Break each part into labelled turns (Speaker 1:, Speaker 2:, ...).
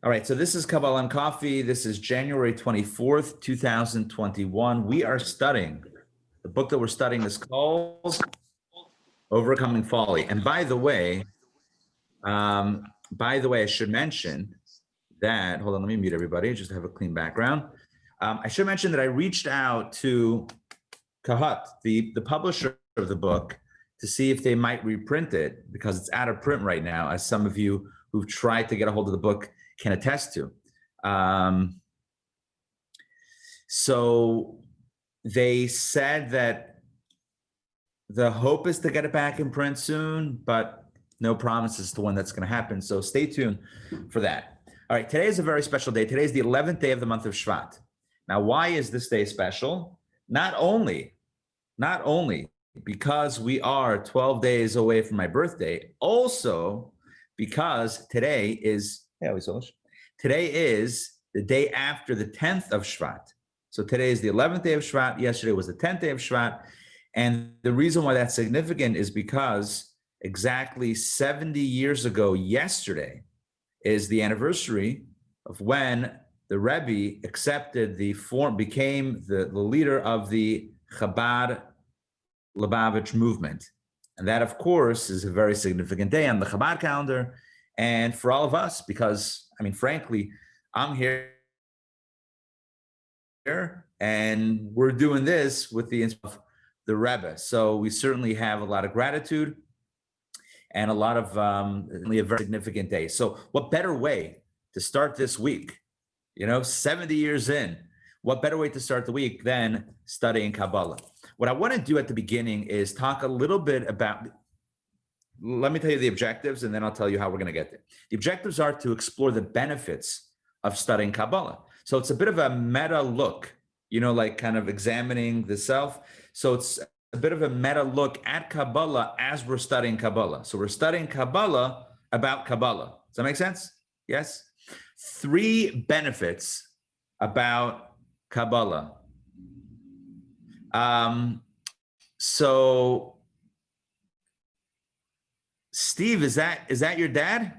Speaker 1: All right, so this is Kabbalah Coffee. This is January 24th, 2021. We are studying, the book that we're studying is called Overcoming Folly. And by the way, I should mention that, hold on, let me mute everybody, just to have a clean background. I should mention that I reached out to Kahat, the publisher of the book, to see if they might reprint it because it's out of print right now, as some of you who've tried to get a hold of the book can attest to. So they said that the hope is to get it back in print soon, but no promises to when that's going to happen. So stay tuned for that. All right, today is a very special day. Today is the 11th day of the month of Shvat. Now, why is this day special? Not only because we are 12 days away from my birthday, also because today is Sollish. Today is the day after the 10th of Shvat. So today is the 11th day of Shvat. Yesterday was the 10th day of Shvat. And the reason why that's significant is because exactly 70 years ago, yesterday, is the anniversary of when the Rabbi accepted became the leader of the Chabad Lubavitch movement. And that, of course, is a very significant day on the Chabad calendar. And for all of us, because, I mean, frankly, I'm here and we're doing this with the Rebbe. So we certainly have a lot of gratitude and a lot of, a very significant day. So what better way to start this week? 70 years in, what better way to start the week than studying Kabbalah? What I want to do at the beginning is talk a little bit about, let me tell you the objectives, and then I'll tell you how we're going to get there. The objectives are to explore the benefits of studying Kabbalah. So it's a bit of a meta look, like kind of examining the self. So it's a bit of a meta look at Kabbalah as we're studying Kabbalah. So we're studying Kabbalah about Kabbalah. Does that make sense? Yes? 3 benefits about Kabbalah. So Steve, is that your dad?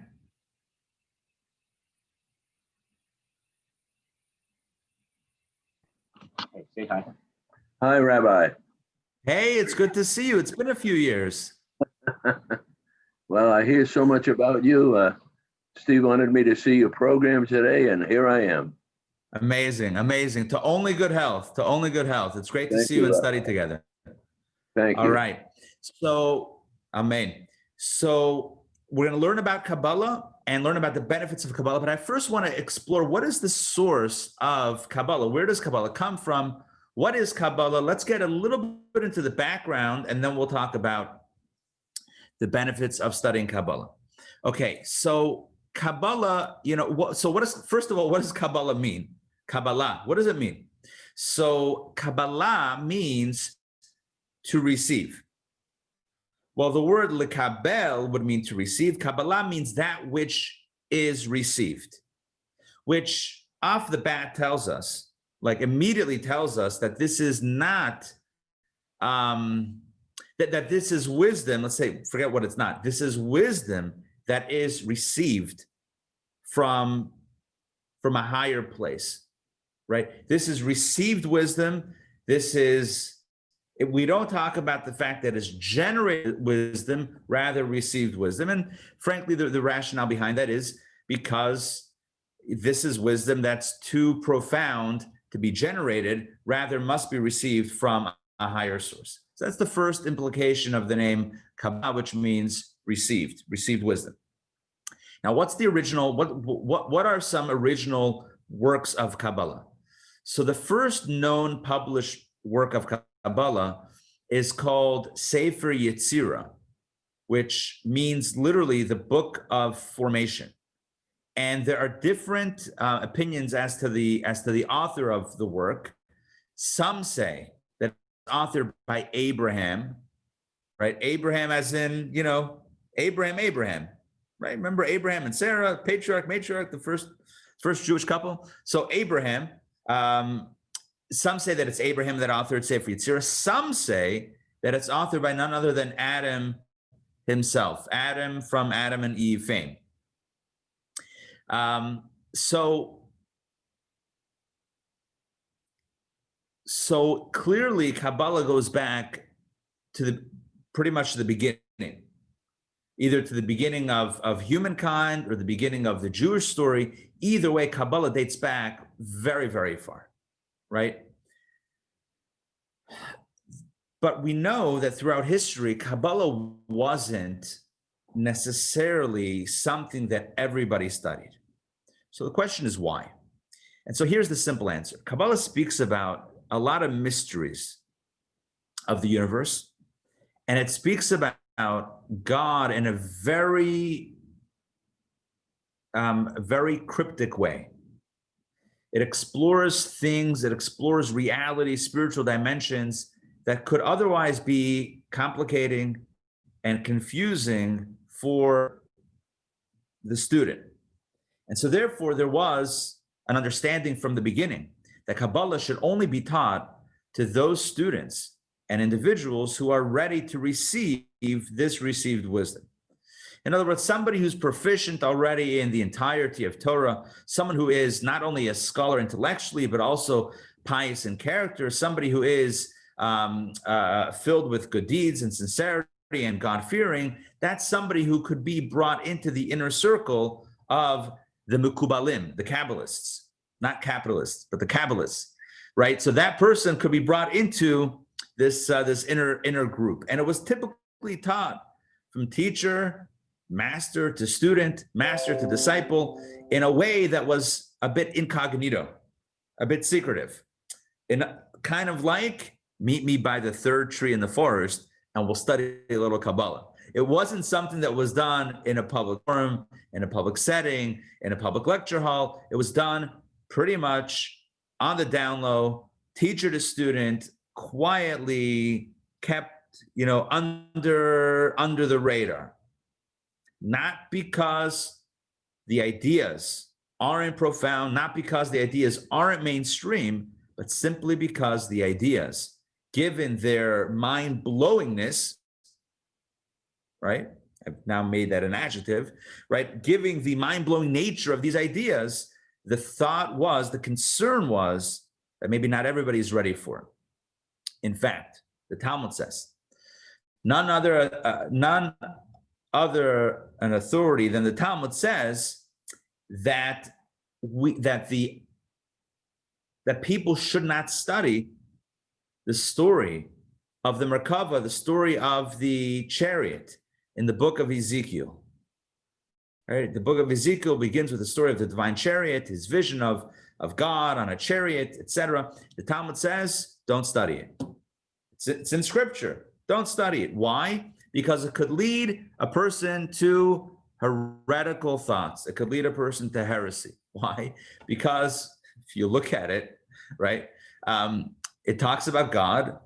Speaker 2: Hey, say hi.
Speaker 3: Hi, Rabbi.
Speaker 1: Hey, it's good to see you. It's been a few years.
Speaker 3: Well, I hear so much about you. Steve wanted me to see your program today, and here I am.
Speaker 1: Amazing, amazing. To only good health, to only good health. It's great to
Speaker 3: Thank
Speaker 1: see you and
Speaker 3: you,
Speaker 1: study together.
Speaker 3: Thank you.
Speaker 1: All right. So, amen. So we're going to learn about Kabbalah and learn about the benefits of Kabbalah. But I first want to explore, what is the source of Kabbalah? Where does Kabbalah come from? What is Kabbalah? Let's get a little bit into the background, and then we'll talk about the benefits of studying Kabbalah. Okay, so Kabbalah, first of all, what does Kabbalah mean? Kabbalah, what does it mean? So Kabbalah means to receive. Well, the word lekabel would mean to receive. Kabbalah means that which is received, which off the bat tells us, immediately tells us that this is not, that this is wisdom. Let's say, forget what it's not. This is wisdom that is received from a higher place, right? This is received wisdom. We don't talk about the fact that it's generated wisdom, rather received wisdom. And frankly, the rationale behind that is because this is wisdom that's too profound to be generated, rather must be received from a higher source. So that's the first implication of the name Kabbalah, which means received wisdom. Now, what's the original, what are some original works of Kabbalah? So the first known published work of Kabbalah is called Sefer Yetzirah, which means literally the book of formation. And there are different opinions as to the author of the work. Some say that it's authored by Abraham, right? Abraham as in, Abraham, right? Remember Abraham and Sarah, patriarch, matriarch, the first Jewish couple. So Abraham, some say that it's Abraham that authored Sefer Yetzirah. Some say that it's authored by none other than Adam himself, Adam from Adam and Eve fame. so clearly Kabbalah goes back to pretty much the beginning, either to the beginning of humankind or the beginning of the Jewish story. Either way, Kabbalah dates back very, very far, right? But we know that throughout history, Kabbalah wasn't necessarily something that everybody studied. So the question is why? And so here's the simple answer. Kabbalah speaks about a lot of mysteries of the universe, and it speaks about God in a very cryptic way. It explores things, it explores reality, spiritual dimensions that could otherwise be complicating and confusing for the student. And so therefore, there was an understanding from the beginning that Kabbalah should only be taught to those students and individuals who are ready to receive this received wisdom. In other words, somebody who's proficient already in the entirety of Torah, someone who is not only a scholar intellectually, but also pious in character, somebody who is filled with good deeds and sincerity and God-fearing, that's somebody who could be brought into the inner circle of the Mekubalim, the Kabbalists, not capitalists, but the Kabbalists, right? So that person could be brought into this inner group. And it was typically taught from teacher, master to student, master to disciple, in a way that was a bit incognito, a bit secretive, in kind of like, meet me by the third tree in the forest and we'll study a little Kabbalah. It wasn't something that was done in a public forum, in a public setting, in a public lecture hall. It was done pretty much on the down low, teacher to student, quietly kept, under the radar. Not because the ideas aren't profound, not because the ideas aren't mainstream, but simply because the ideas, given their mind-blowingness, right? I've now made that an adjective, right? Giving the mind-blowing nature of these ideas, the concern was that maybe not everybody's ready for it. In fact, the Talmud says, none other an authority than the Talmud says that people should not study the story of the Merkava, the story of the chariot in the book of Ezekiel. Right? The book of Ezekiel begins with the story of the divine chariot, his vision of God on a chariot, etc. The Talmud says, don't study it. It's in scripture. Don't study it. Why? Because it could lead a person to heretical thoughts. It could lead a person to heresy. Why? Because if you look at it, right, it talks about God.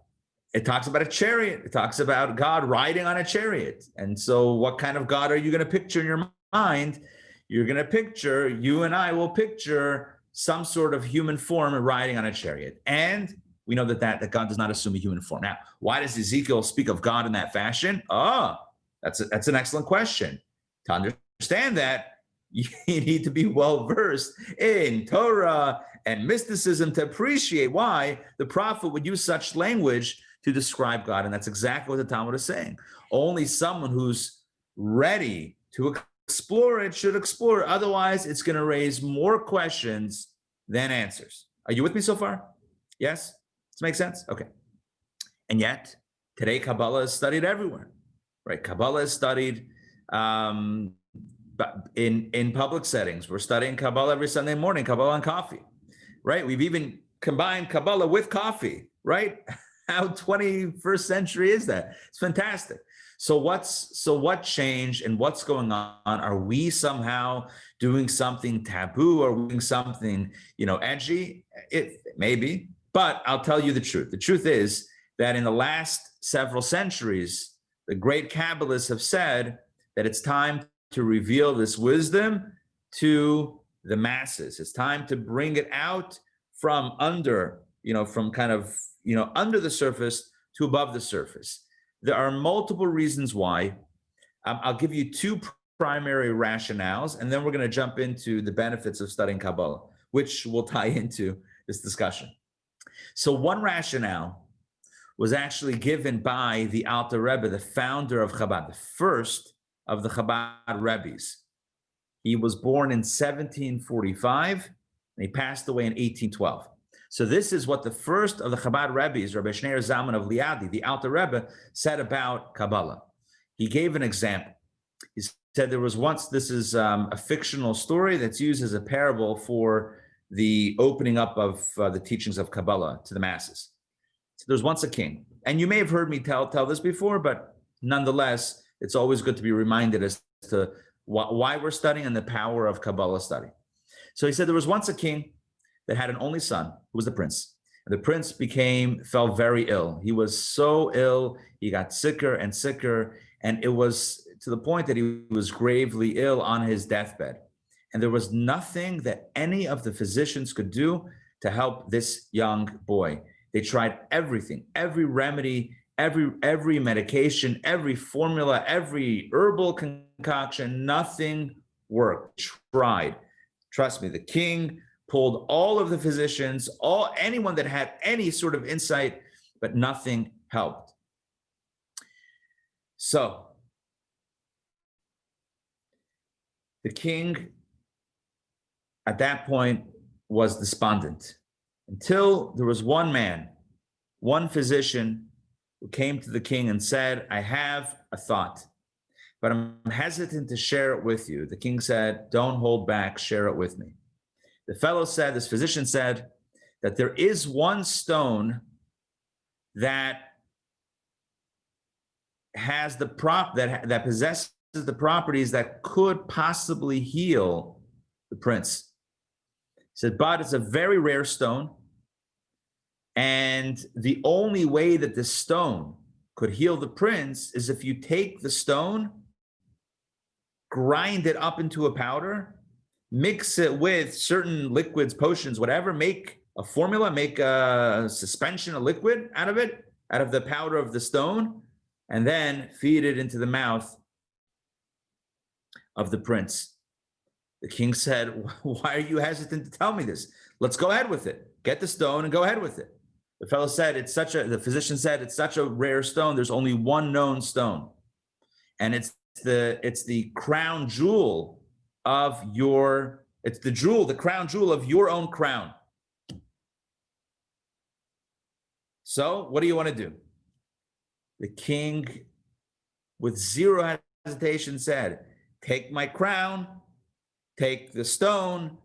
Speaker 1: It talks about a chariot. It talks about God riding on a chariot. And so what kind of God are you going to picture in your mind? You're going to picture, you and I will picture some sort of human form riding on a chariot. And we know that God does not assume a human form. Now, why does Ezekiel speak of God in that fashion? That's an excellent question. To understand that, you need to be well-versed in Torah and mysticism to appreciate why the prophet would use such language to describe God. And that's exactly what the Talmud is saying. Only someone who's ready to explore it should explore. Otherwise, it's going to raise more questions than answers. Are you with me so far? Yes? Does it make sense? Okay. And yet, today, Kabbalah is studied everywhere, right? Kabbalah is studied in public settings. We're studying Kabbalah every Sunday morning, Kabbalah and coffee, right? We've even combined Kabbalah with coffee, right? How 21st century is that? It's fantastic. So what changed and what's going on? Are we somehow doing something taboo? Are we doing something, edgy? It maybe, but I'll tell you the truth. The truth is that in the last several centuries, the great Kabbalists have said that it's time to reveal this wisdom to the masses. It's time to bring it out from under, from kind of, under the surface to above the surface. There are multiple reasons why. I'll give you two primary rationales, and then we're going to jump into the benefits of studying Kabbalah, which will tie into this discussion. So one rationale was actually given by the Alter Rebbe, the founder of Chabad, the first of the Chabad Rebbes. He was born in 1745, and he passed away in 1812. So this is what the first of the Chabad Rebbes, Rabbi Shneir Zalman of Liadi, the Alter Rebbe, said about Kabbalah. He gave an example. He said there was once, this is a fictional story that's used as a parable for the opening up of the teachings of Kabbalah to the masses. So there's once a king, and you may have heard me tell this before, but nonetheless, it's always good to be reminded as to why we're studying and the power of Kabbalah study. So he said there was once a king that had an only son, who was the prince. And the prince fell very ill. He was so ill, he got sicker and sicker, and it was to the point that he was gravely ill on his deathbed. And there was nothing that any of the physicians could do to help this young boy. They tried everything, every remedy, every medication, every formula, every herbal concoction, nothing worked. They tried. Trust me, the king pulled all of the physicians, anyone that had any sort of insight, but nothing helped. So the king at that point was despondent until there was one man, one physician who came to the king and said, I have a thought, but I'm hesitant to share it with you. The king said, don't hold back, share it with me. This physician said that there is one stone that has that possesses the properties that could possibly heal the prince. He said, but it's a very rare stone. And the only way that the stone could heal the prince is if you take the stone, grind it up into a powder, mix it with certain liquids, potions, whatever, make a formula, make a suspension, a liquid out of it, out of the powder of the stone, and then feed it into the mouth of the prince. The king said, why are you hesitant to tell me this? Let's go ahead with it. Get the stone and go ahead with it. The physician said, it's such a rare stone. There's only one known stone. And it's the crown jewel of the crown jewel of your own crown. So what do you want to do? The king, with zero hesitation, said, take my crown, take the stone,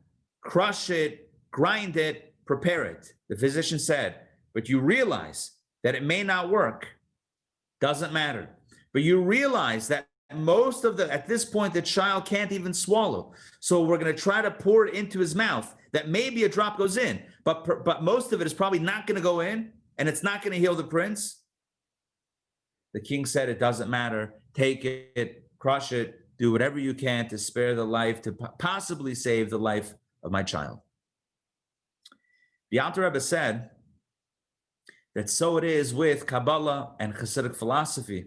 Speaker 1: crush it, grind it, prepare it. The physician said, but you realize that it may not work. Doesn't matter. But you realize that at this point, the child can't even swallow. So we're going to try to pour it into his mouth, that maybe a drop goes in, but most of it is probably not going to go in, and it's not going to heal the prince. The king said, it doesn't matter. Take it, crush it, do whatever you can to spare the life, to possibly save the life of my child. The Alter Rebbe said that so it is with Kabbalah and Hasidic philosophy,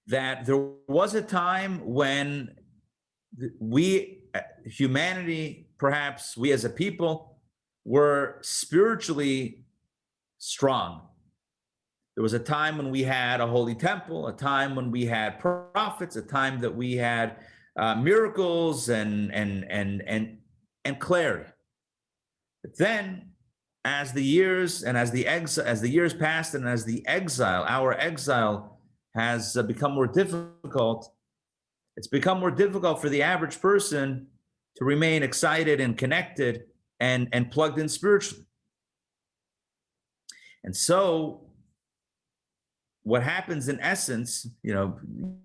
Speaker 1: that there was a time when humanity, perhaps we as a people, were spiritually strong. There was a time when we had a holy temple, a time when we had prophets, a time that we had miracles and clarity. But then, as the years passed, and as our exile has become more difficult, it's become more difficult for the average person to remain excited and connected and plugged in spiritually. And so what happens in essence,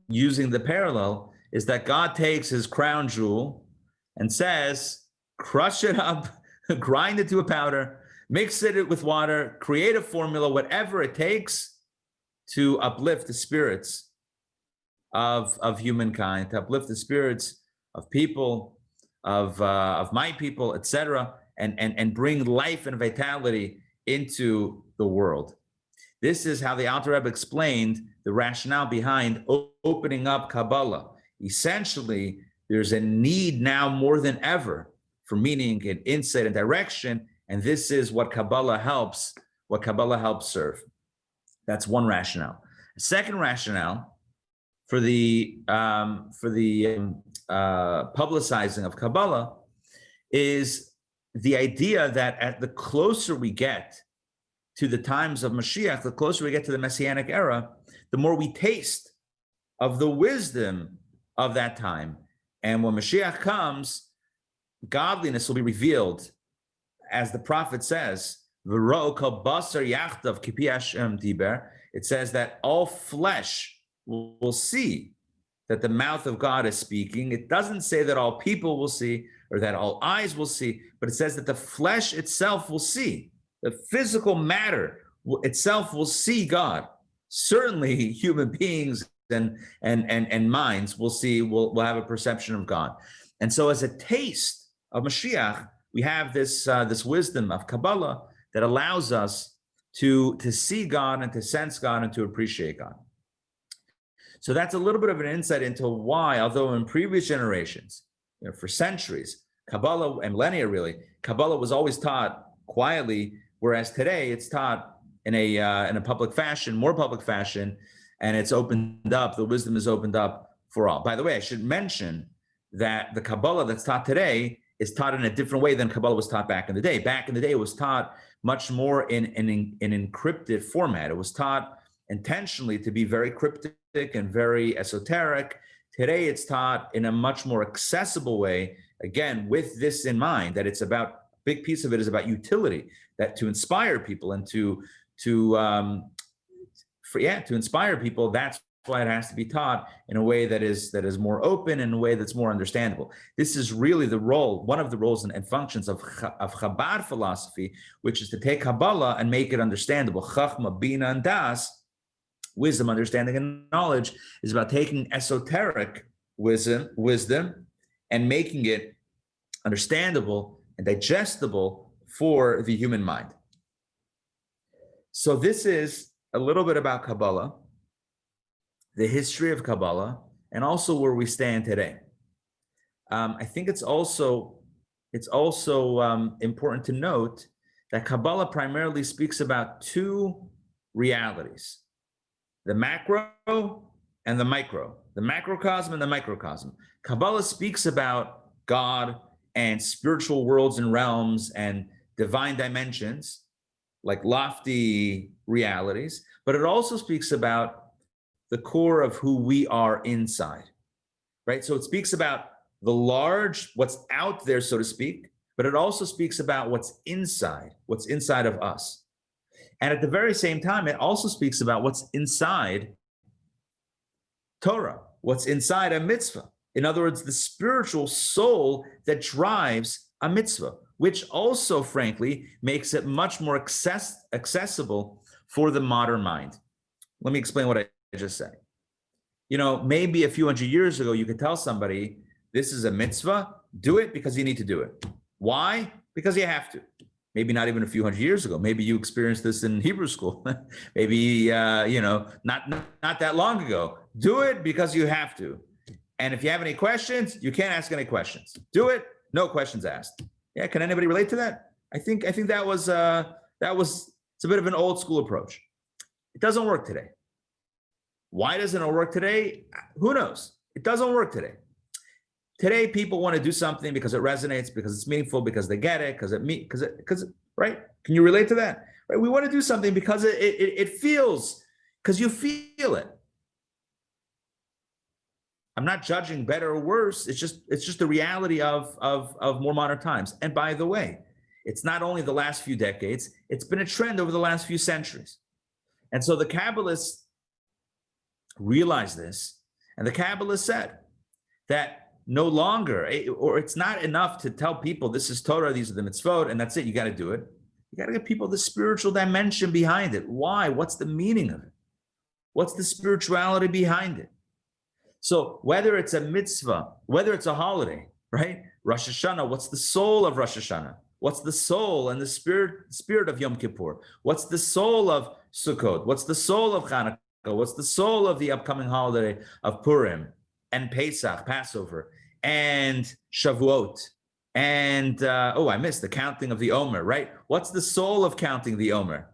Speaker 1: using the parallel, is that God takes his crown jewel and says, crush it up, grind it to a powder, mix it with water, create a formula, whatever it takes to uplift the spirits of humankind, to uplift the spirits of people, of my people, etc., and bring life and vitality into the world. This is how the Alter Rebbe explained the rationale behind opening up Kabbalah. essentially, there's a need now more than ever for meaning and insight and direction, and this is what Kabbalah helps serve. That's one rationale. A second rationale for the publicizing of Kabbalah is the idea that at the closer we get to the times of Mashiach, the closer we get to the Messianic era, the more we taste of the wisdom of that time. And when Mashiach comes, godliness will be revealed, as the prophet says, it says that all flesh will see that the mouth of God is speaking. It doesn't say that all people will see or that all eyes will see, but it says that the flesh itself will see. The physical matter itself will see God. Certainly human beings and minds will have a perception of God. And so as a taste of Mashiach, we have this wisdom of Kabbalah that allows us to see God and to sense God and to appreciate God. So that's a little bit of an insight into why, although in previous generations, for centuries, Kabbalah and millennia really, Kabbalah was always taught quietly, whereas today it's taught in a public fashion, more public fashion, and it's opened up, the wisdom is opened up for all. By the way, I should mention that the Kabbalah that's taught today is taught in a different way than Kabbalah was taught back in the day. Back in the day, it was taught much more in an encrypted format. It was taught intentionally to be very cryptic and very esoteric. Today, it's taught in a much more accessible way, again, with this in mind, that it's about, a big piece of it is about utility, that to inspire people and to inspire people, that's why it has to be taught in a way that is more open, in a way that's more understandable. This is really the role, one of the roles and functions of Chabad philosophy, which is to take Kabbalah and make it understandable. Chachma, Bina, and Das, wisdom, understanding, and knowledge, is about taking esoteric wisdom and making it understandable and digestible for the human mind. So this is a little bit about Kabbalah, the history of Kabbalah, and also where we stand today. I think it's also important to note that Kabbalah primarily speaks about two realities: the macro and the micro, the macrocosm and the microcosm. Kabbalah speaks about God and spiritual worlds and realms and divine dimensions, like lofty realities, but it also speaks about the core of who we are inside, right? So it speaks about the large, what's out there, so to speak, but it also speaks about what's inside of us. And at the very same time, it also speaks about what's inside Torah, what's inside a mitzvah. In other words, the spiritual soul that drives a mitzvah, which also, frankly, makes it much more accessible for the modern mind. Let me explain what I just said. Maybe a few hundred years ago, you could tell somebody, this is a mitzvah, do it because you need to do it. Why? Because you have to. Maybe not even a few hundred years ago. Maybe you experienced this in Hebrew school. Maybe, not that long ago. Do it because you have to. And if you have any questions, you can't ask any questions. Do it, no questions asked. Yeah, can anybody relate to that? I think that was it's a bit of an old school approach. It doesn't work today. Why doesn't it work today? Who knows? It doesn't work today. Today, people want to do something because it resonates, because it's meaningful, because they get it, because right? Can you relate to that? Right? We want to do something because it feels, because you feel it. I'm not judging better or worse. It's just the reality of more modern times. And by the way, it's not only the last few decades, it's been a trend over the last few centuries. And so the Kabbalists realized this, and the Kabbalists said that no longer, or it's not enough to tell people this is Torah, these are the mitzvot, and that's it, you got to do it. You got to give people the spiritual dimension behind it. Why? What's the meaning of it? What's the spirituality behind it? So whether it's a mitzvah, whether it's a holiday, right? Rosh Hashanah, what's the soul of Rosh Hashanah? What's the soul and the spirit of Yom Kippur? What's the soul of Sukkot? What's the soul of Hanukkah? What's the soul of the upcoming holiday of Purim? and Pesach, Passover, and Shavuot, and I missed the counting of the Omer, right? What's the soul of counting the Omer?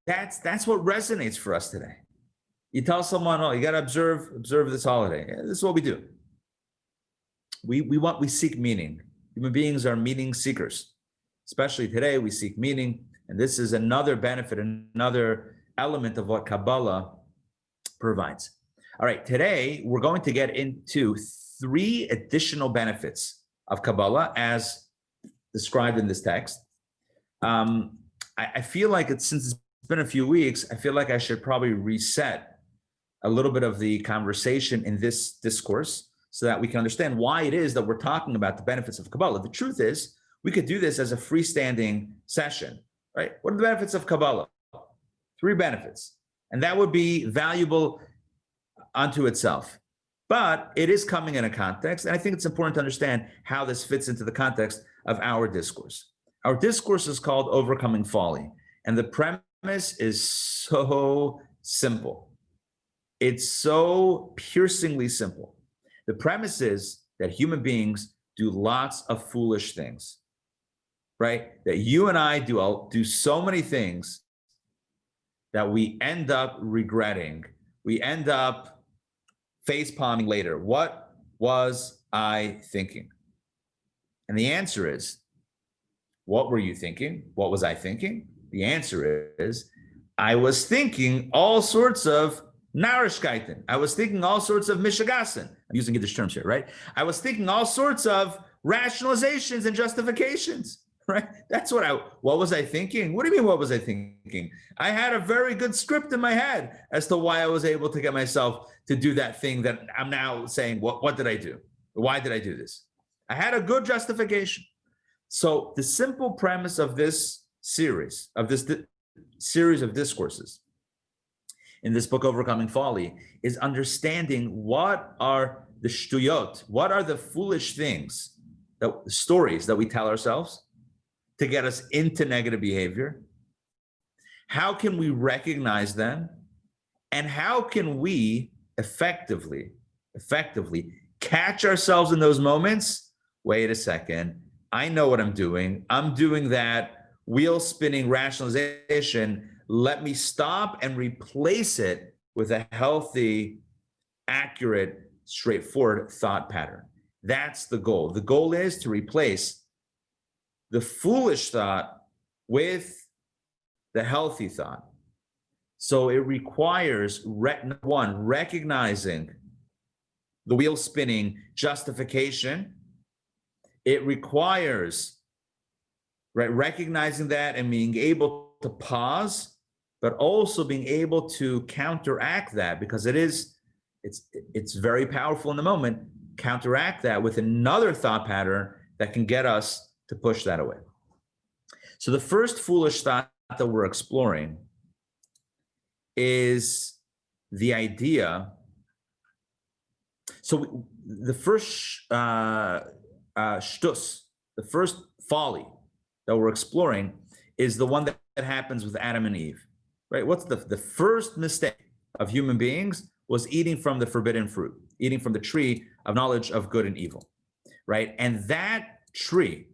Speaker 1: That's what resonates for us today. You tell someone, oh, you got to observe this holiday. Yeah, this is what we do. We seek meaning. Human beings are meaning seekers. Especially today, we seek meaning. And this is another benefit, another element of what Kabbalah provides. All right, today we're going to get into 3 additional benefits of Kabbalah as described in this text. I feel like since it's been a few weeks, I feel like I should probably reset a little bit of the conversation in this discourse so that we can understand why it is that we're talking about the benefits of Kabbalah. The truth is, we could do this as a freestanding session, right? What are the benefits of Kabbalah? 3 benefits. And that would be valuable unto itself. But it is coming in a context, and I think it's important to understand how this fits into the context of our discourse. Our discourse is called Overcoming Folly, and the premise is so simple. It's so piercingly simple. The premise is that human beings do lots of foolish things, right? That you and I do so many things that we end up regretting. We end up face-palming later. What was I thinking? And the answer is, what were you thinking? What was I thinking? The answer is, I was thinking all sorts of narishkeiten. I was thinking all sorts of mishagasen. I'm using Yiddish terms here, right? I was thinking all sorts of rationalizations and justifications, right? That's what was I thinking? What do you mean, what was I thinking? I had a very good script in my head as to why I was able to get myself to do that thing that I'm now saying, what did I do? Why did I do this? I had a good justification. So the simple premise of this series, of discourses in this book, Overcoming Folly, is understanding what are the shtuyot, what are the foolish things, the stories that we tell ourselves to get us into negative behavior. How can we recognize them? And how can we effectively catch ourselves in those moments? Wait a second. I know what I'm doing. I'm doing that wheel spinning rationalization. Let me stop and replace it with a healthy, accurate, straightforward thought pattern. That's the goal. The goal is to replace the foolish thought with the healthy thought. So it requires, one, recognizing the wheel spinning justification. It requires, right, recognizing that and being able to pause, but also being able to counteract that, because it's very powerful in the moment. Counteract that with another thought pattern that can get us to push that away. So the first foolish thought that we're exploring is the idea. So the first shtus, the first folly that we're exploring is the one that happens with Adam and Eve, right? What's the first mistake of human beings was eating from the forbidden fruit, eating from the tree of knowledge of good and evil, right? And that tree,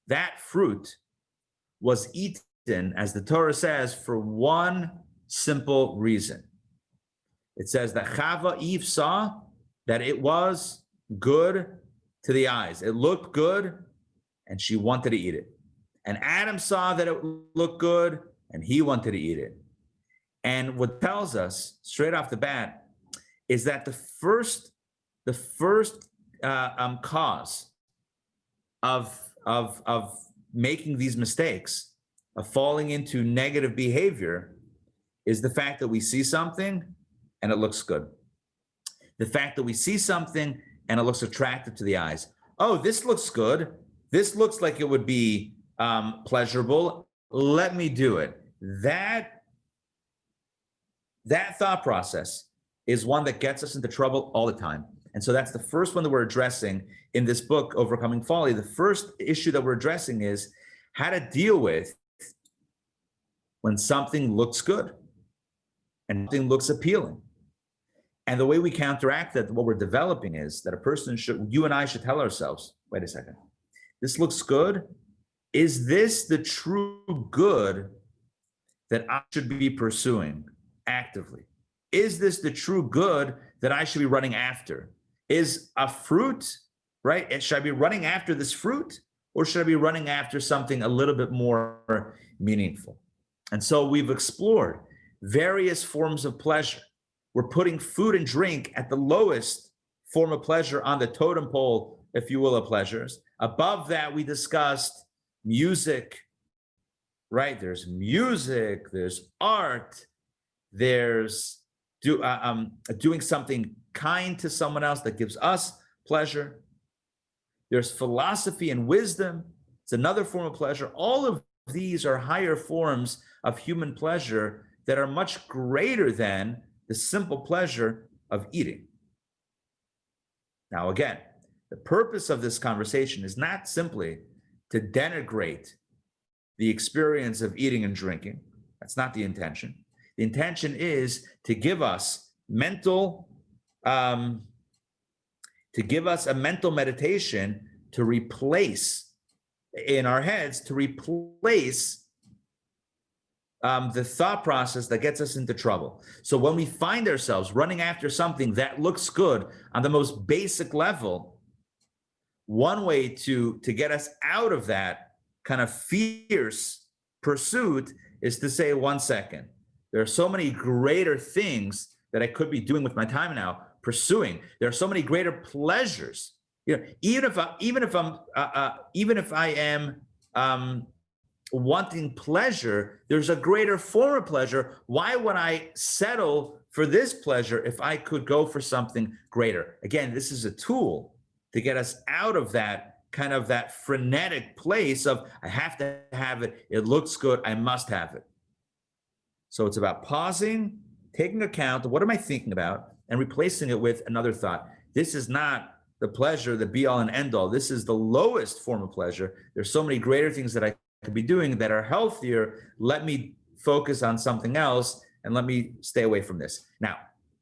Speaker 1: that fruit was eaten, as the Torah says, for one simple reason. It says that Chava, Eve, saw that it was good to the eyes. It looked good, and she wanted to eat it. And Adam saw that it looked good, and he wanted to eat it. And what tells us straight off the bat is that the first cause of making these mistakes, of falling into negative behavior, is the fact that we see something and it looks good. The fact that we see something and it looks attractive to the eyes. Oh, this looks good. This looks like it would be pleasurable. Let me do it. That thought process is one that gets us into trouble all the time. And so that's the first one that we're addressing in this book, Overcoming Folly. The first issue that we're addressing is how to deal with when something looks good and something looks appealing. And the way we counteract that, what we're developing is that you and I should tell ourselves, wait a second, this looks good. Is this the true good that I should be pursuing actively? Is this the true good that I should be running after? Is a fruit, right? And should I be running after this fruit, or should I be running after something a little bit more meaningful? And so we've explored various forms of pleasure. We're putting food and drink at the lowest form of pleasure on the totem pole, if you will, of pleasures. Above that, we discussed music, right? There's music, there's art, there's doing something kind to someone else that gives us pleasure. There's philosophy and wisdom. It's another form of pleasure. All of these are higher forms of human pleasure that are much greater than the simple pleasure of eating. Now, again, the purpose of this conversation is not simply to denigrate the experience of eating and drinking. That's not the intention. The intention is to give us a mental meditation to replace in our heads, to replace the thought process that gets us into trouble. So when we find ourselves running after something that looks good on the most basic level, one way to get us out of that kind of fierce pursuit is to say, 1 second, there are so many greater things that I could be doing with my time now, pursuing. There are so many greater pleasures. You know, even if I am wanting pleasure, there's a greater form of pleasure. Why would I settle for this pleasure if I could go for something greater? Again, this is a tool to get us out of that kind of that frenetic place of, I have to have it, it looks good, I must have it. So it's about pausing, taking account of what am I thinking about, and replacing it with another thought. This is not the pleasure, the be all and end all. This is the lowest form of pleasure. There's so many greater things that I could be doing that are healthier. Let me focus on something else and let me stay away from this. Now,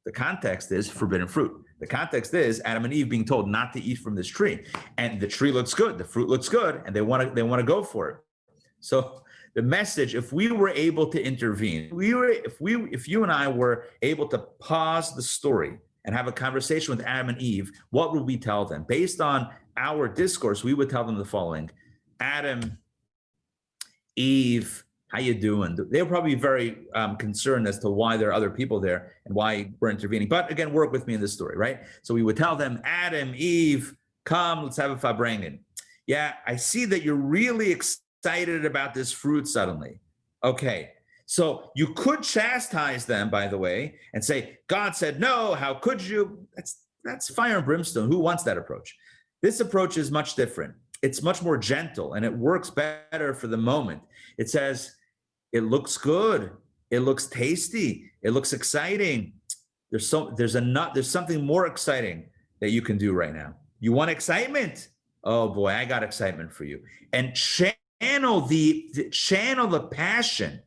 Speaker 1: the context is forbidden fruit. The context is Adam and Eve being told not to eat from this tree, and the tree looks good, the fruit looks good, and they want to go for it. So the message, if we were able to intervene, if you and I were able to pause the story and have a conversation with Adam and Eve, what would we tell them? Based on our discourse, we would tell them the following: Adam, Eve, how you doing? They'll probably be very concerned as to why there are other people there and why we're intervening. But again, work with me in this story, right? So we would tell them, Adam, Eve, come, let's have a farbrengen. Yeah, I see that you're really excited about this fruit suddenly. Okay, so you could chastise them, by the way, and say, God said no, how could you? That's fire and brimstone. Who wants that approach? This approach is much different. It's much more gentle, and it works better for the moment. It says, it looks good, it looks tasty, it looks exciting. There's something more exciting that you can do right now. You want excitement? Oh boy, I got excitement for you. And channel the passion,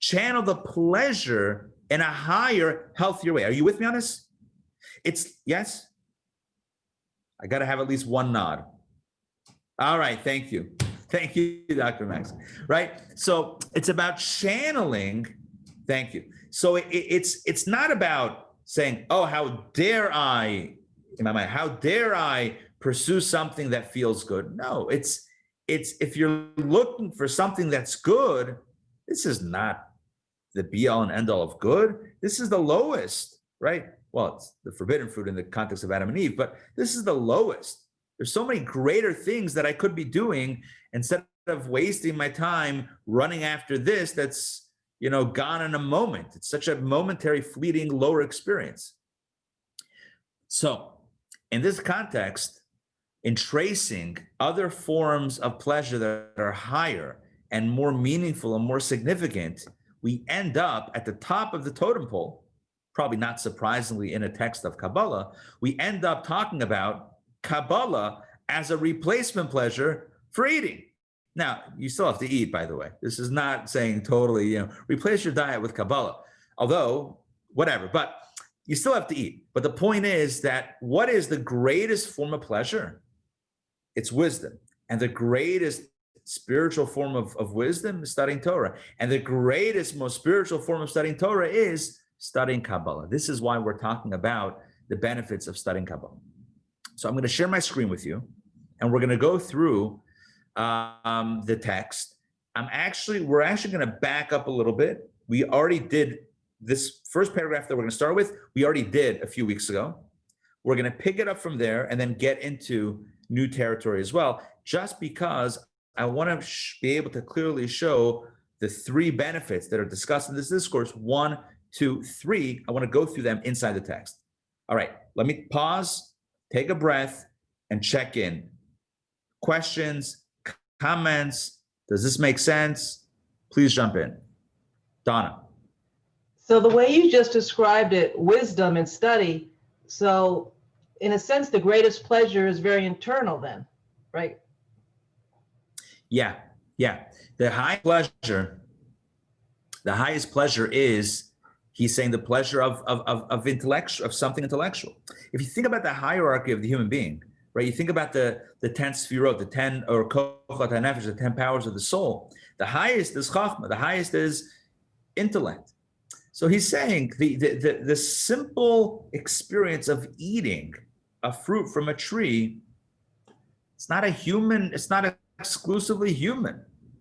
Speaker 1: channel the pleasure in a higher, healthier way. Are you with me on this? It's yes. I got to have at least one nod. All right, thank you. Thank you, Dr. Max. Right? So it's about channeling. Thank you. So it's not about saying, oh, how dare I, in my mind, how dare I pursue something that feels good? No, it's if you're looking for something that's good, this is not the be all and end all of good. This is the lowest, right? Well, it's the forbidden fruit in the context of Adam and Eve, but this is the lowest. There's so many greater things that I could be doing instead of wasting my time running after this that's, gone in a moment. It's such a momentary, fleeting, lower experience. So in this context, in tracing other forms of pleasure that are higher and more meaningful and more significant, we end up at the top of the totem pole, probably not surprisingly in a text of Kabbalah, we end up talking about Kabbalah as a replacement pleasure for eating. Now, you still have to eat, by the way. This is not saying totally, replace your diet with Kabbalah, although whatever. But You still have to eat. But the point is that what is the greatest form of pleasure? It's wisdom. And the greatest spiritual form of wisdom is studying Torah. And the greatest, most spiritual form of studying Torah is studying Kabbalah. This is why we're talking about the benefits of studying Kabbalah. So I'm going to share my screen with you, and we're going to go through the text. We're actually going to back up a little bit. We already did this first paragraph that we're going to start with. We already did a few weeks ago. We're going to pick it up from there and then get into new territory as well, just because I want to be able to clearly show the three benefits that are discussed in this discourse. 1, 2, 3. I want to go through them inside the text. All right, let me pause, take a breath, and check in. Questions, comments, does this make sense? Please jump in. Donna.
Speaker 2: So the way you just described it, wisdom and study, so in a sense, the greatest pleasure is very internal then, right?
Speaker 1: Yeah. The highest pleasure is, he's saying, the pleasure of intellectual, of something intellectual. If you think about the hierarchy of the human being, right? You think about the 10 sfirot, the 10 or kochat hanefesh, the 10 powers of the soul. The highest is chachma. The highest is intellect. So he's saying the simple experience of eating a fruit from a tree, it's not exclusively human.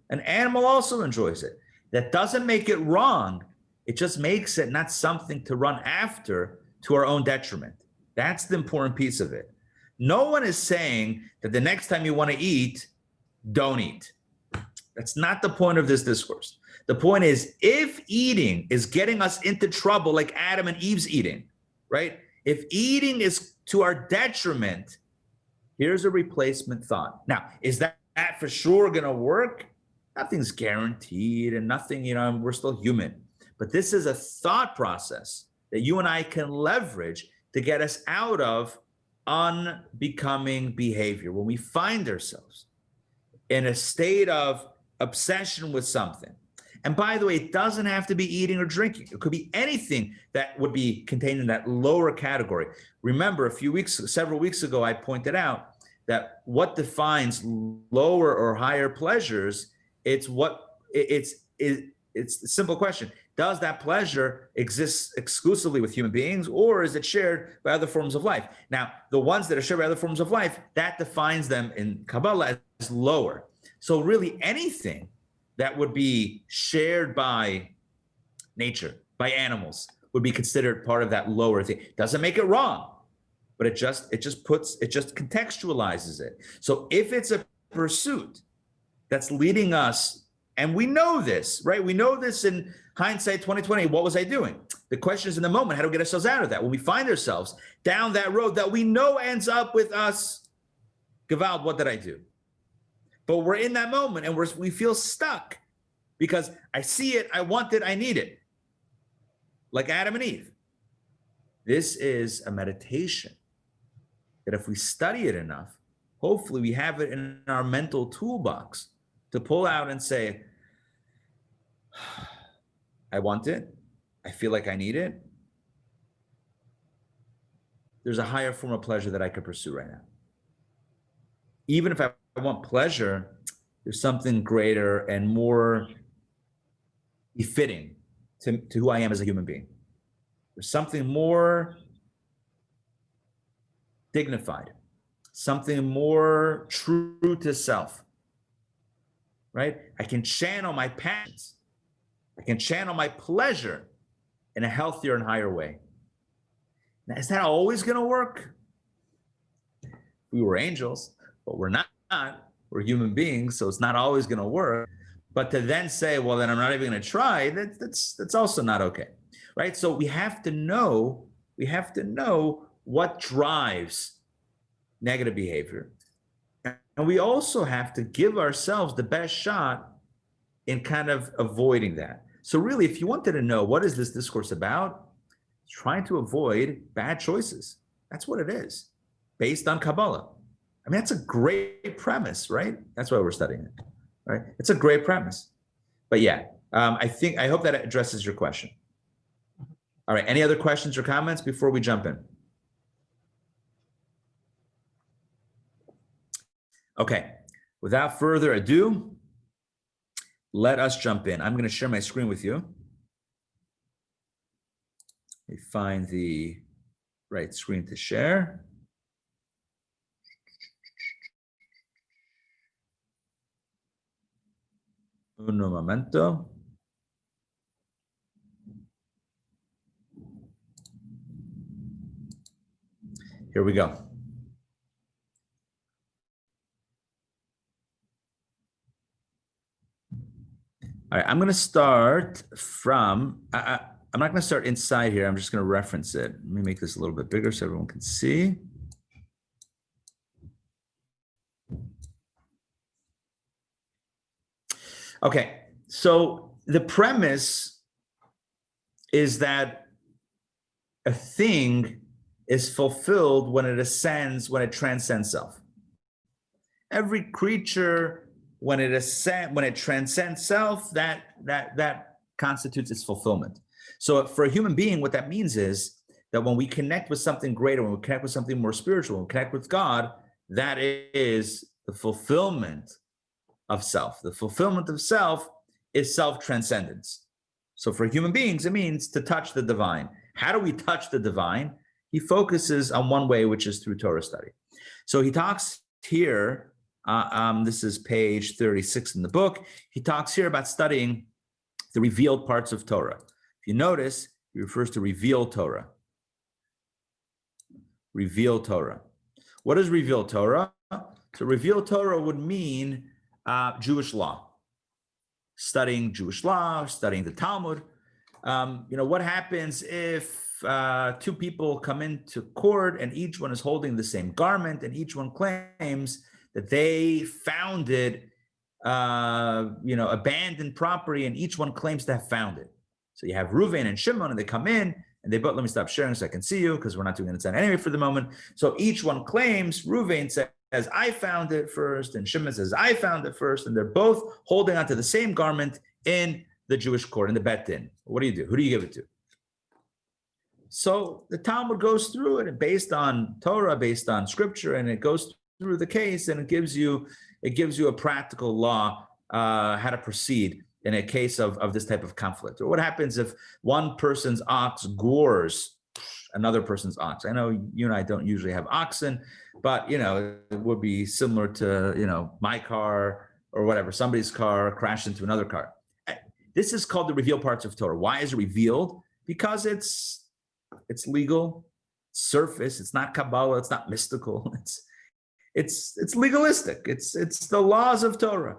Speaker 1: An animal also enjoys it. That doesn't make it wrong. It just makes it not something to run after to our own detriment. That's the important piece of it. No one is saying that the next time you want to eat, don't eat. That's not the point of this discourse. The point is, if eating is getting us into trouble like Adam and Eve's eating, right? If eating is to our detriment, here's a replacement thought. Now, is that for sure going to work? Nothing's guaranteed and nothing, we're still human. But this is a thought process that you and I can leverage to get us out of unbecoming behavior. When we find ourselves in a state of obsession with something. And by the way, it doesn't have to be eating or drinking. It could be anything that would be contained in that lower category. Remember, several weeks ago, I pointed out that what defines lower or higher pleasures, it's a simple question. Does that pleasure exist exclusively with human beings, or is it shared by other forms of life? Now, the ones that are shared by other forms of life, that defines them in Kabbalah as lower. So really anything that would be shared by nature, by animals, would be considered part of that lower thing. Doesn't make it wrong, but it just contextualizes it. So if it's a pursuit that's leading us, and we know this, right? We know this in hindsight 2020. What was I doing? The question is in the moment, how do we get ourselves out of that? When we find ourselves down that road that we know ends up with us, Gewalt, what did I do? But we're in that moment and we feel stuck because I see it, I want it, I need it. Like Adam and Eve. This is a meditation that if we study it enough, hopefully we have it in our mental toolbox to pull out and say, I want it. I feel like I need it. There's a higher form of pleasure that I could pursue right now. Even if I want pleasure, there's something greater and more befitting to who I am as a human being. There's something more dignified, something more true to self, right? I can channel my passions. I can channel my pleasure in a healthier and higher way. Now, is that always going to work? We were angels, but we're not. We're human beings, so it's not always going to work. But to then say, well, then I'm not even going to try, that's also not okay, right? So we have to know what drives negative behavior. And we also have to give ourselves the best shot in kind of avoiding that. So really, if you wanted to know what is this discourse about, trying to avoid bad choices. That's what it is, based on Kabbalah. I mean, that's a great premise, right? That's why we're studying it, right? It's a great premise. But yeah, I hope that addresses your question. All right, any other questions or comments before we jump in? Okay, without further ado, let us jump in. I'm going to share my screen with you. Let me find the right screen to share. Uno momento. Here we go. All right, I'm going to start from, I'm not going to start inside here. I'm just going to reference it. Let me make this a little bit bigger so everyone can see. Okay, so the premise is that a thing is fulfilled when it ascends, when it transcends self. Every creature, when it transcends self, that constitutes its fulfillment. So for a human being, what that means is that when we connect with something greater, when we connect with something more spiritual, when we connect with God, that is the fulfillment of self. The fulfillment of self is self-transcendence. So for human beings, it means to touch the divine. How do we touch the divine? He focuses on one way, which is through Torah study. So he talks here, this is page 36 in the book. He talks here about studying the revealed parts of Torah. If you notice, he refers to revealed Torah. Revealed Torah. What is revealed Torah? So revealed Torah would mean Jewish law. Studying Jewish law, studying the Talmud. What happens if two people come into court and each one is holding the same garment and each one claims that they founded, abandoned property, and each one claims to have found it. So you have Reuven and Shimon, and they come in and they both, let me stop sharing so I can see you because we're not doing it inside anyway for the moment. So each one claims, Reuven says, I found it first, and Shimon says, I found it first, and they're both holding onto the same garment in the Jewish court, in the Bet Din. What do you do? Who do you give it to? So the Talmud goes through it, and based on Torah, based on scripture, and it goes through the case, and it gives you a practical law how to proceed in a case of this type of conflict. Or what happens if one person's ox gores another person's ox? I know you and I don't usually have oxen, but it would be similar to my car or whatever, somebody's car crashed into another car. This is called the revealed parts of Torah. Why is it revealed? Because it's legal, surface. It's not Kabbalah. It's not mystical. It's legalistic. It's the laws of Torah.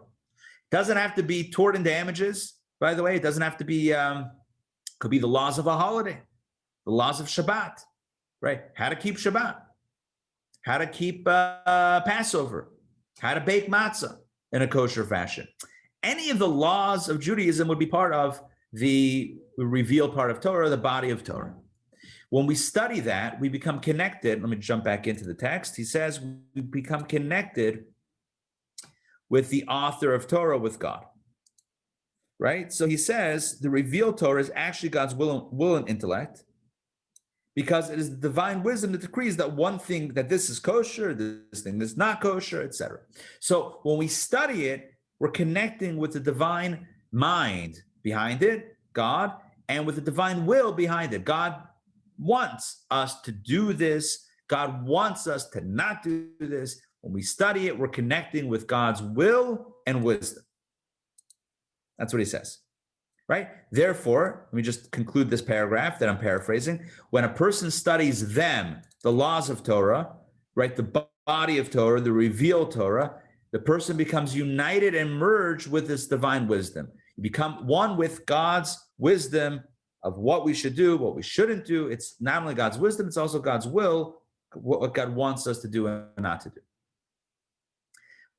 Speaker 1: Doesn't have to be tort and damages. By the way, it doesn't have to be. Could be the laws of a holiday, the laws of Shabbat, right? How to keep Shabbat, how to keep Passover, how to bake matzah in a kosher fashion. Any of the laws of Judaism would be part of the revealed part of Torah, the body of Torah. When we study that, we become connected. Let me jump back into the text. He says we become connected with the author of Torah, with God, right? So he says the revealed Torah is actually God's will and intellect, because it is the divine wisdom that decrees that one thing, that this is kosher, this thing is not kosher, etc. So when we study it, we're connecting with the divine mind behind it, God, and with the divine will behind it. God wants us to do this. God wants us to not do this. When we study it, we're connecting with God's will and wisdom. That's what he says, right? Therefore, let me just conclude this paragraph that I'm paraphrasing. When a person studies them, the laws of Torah, right, the body of Torah, the revealed Torah, the person becomes united and merged with this divine wisdom. You become one with God's wisdom of what we should do, what we shouldn't do. It's not only God's wisdom, it's also God's will, what God wants us to do and not to do.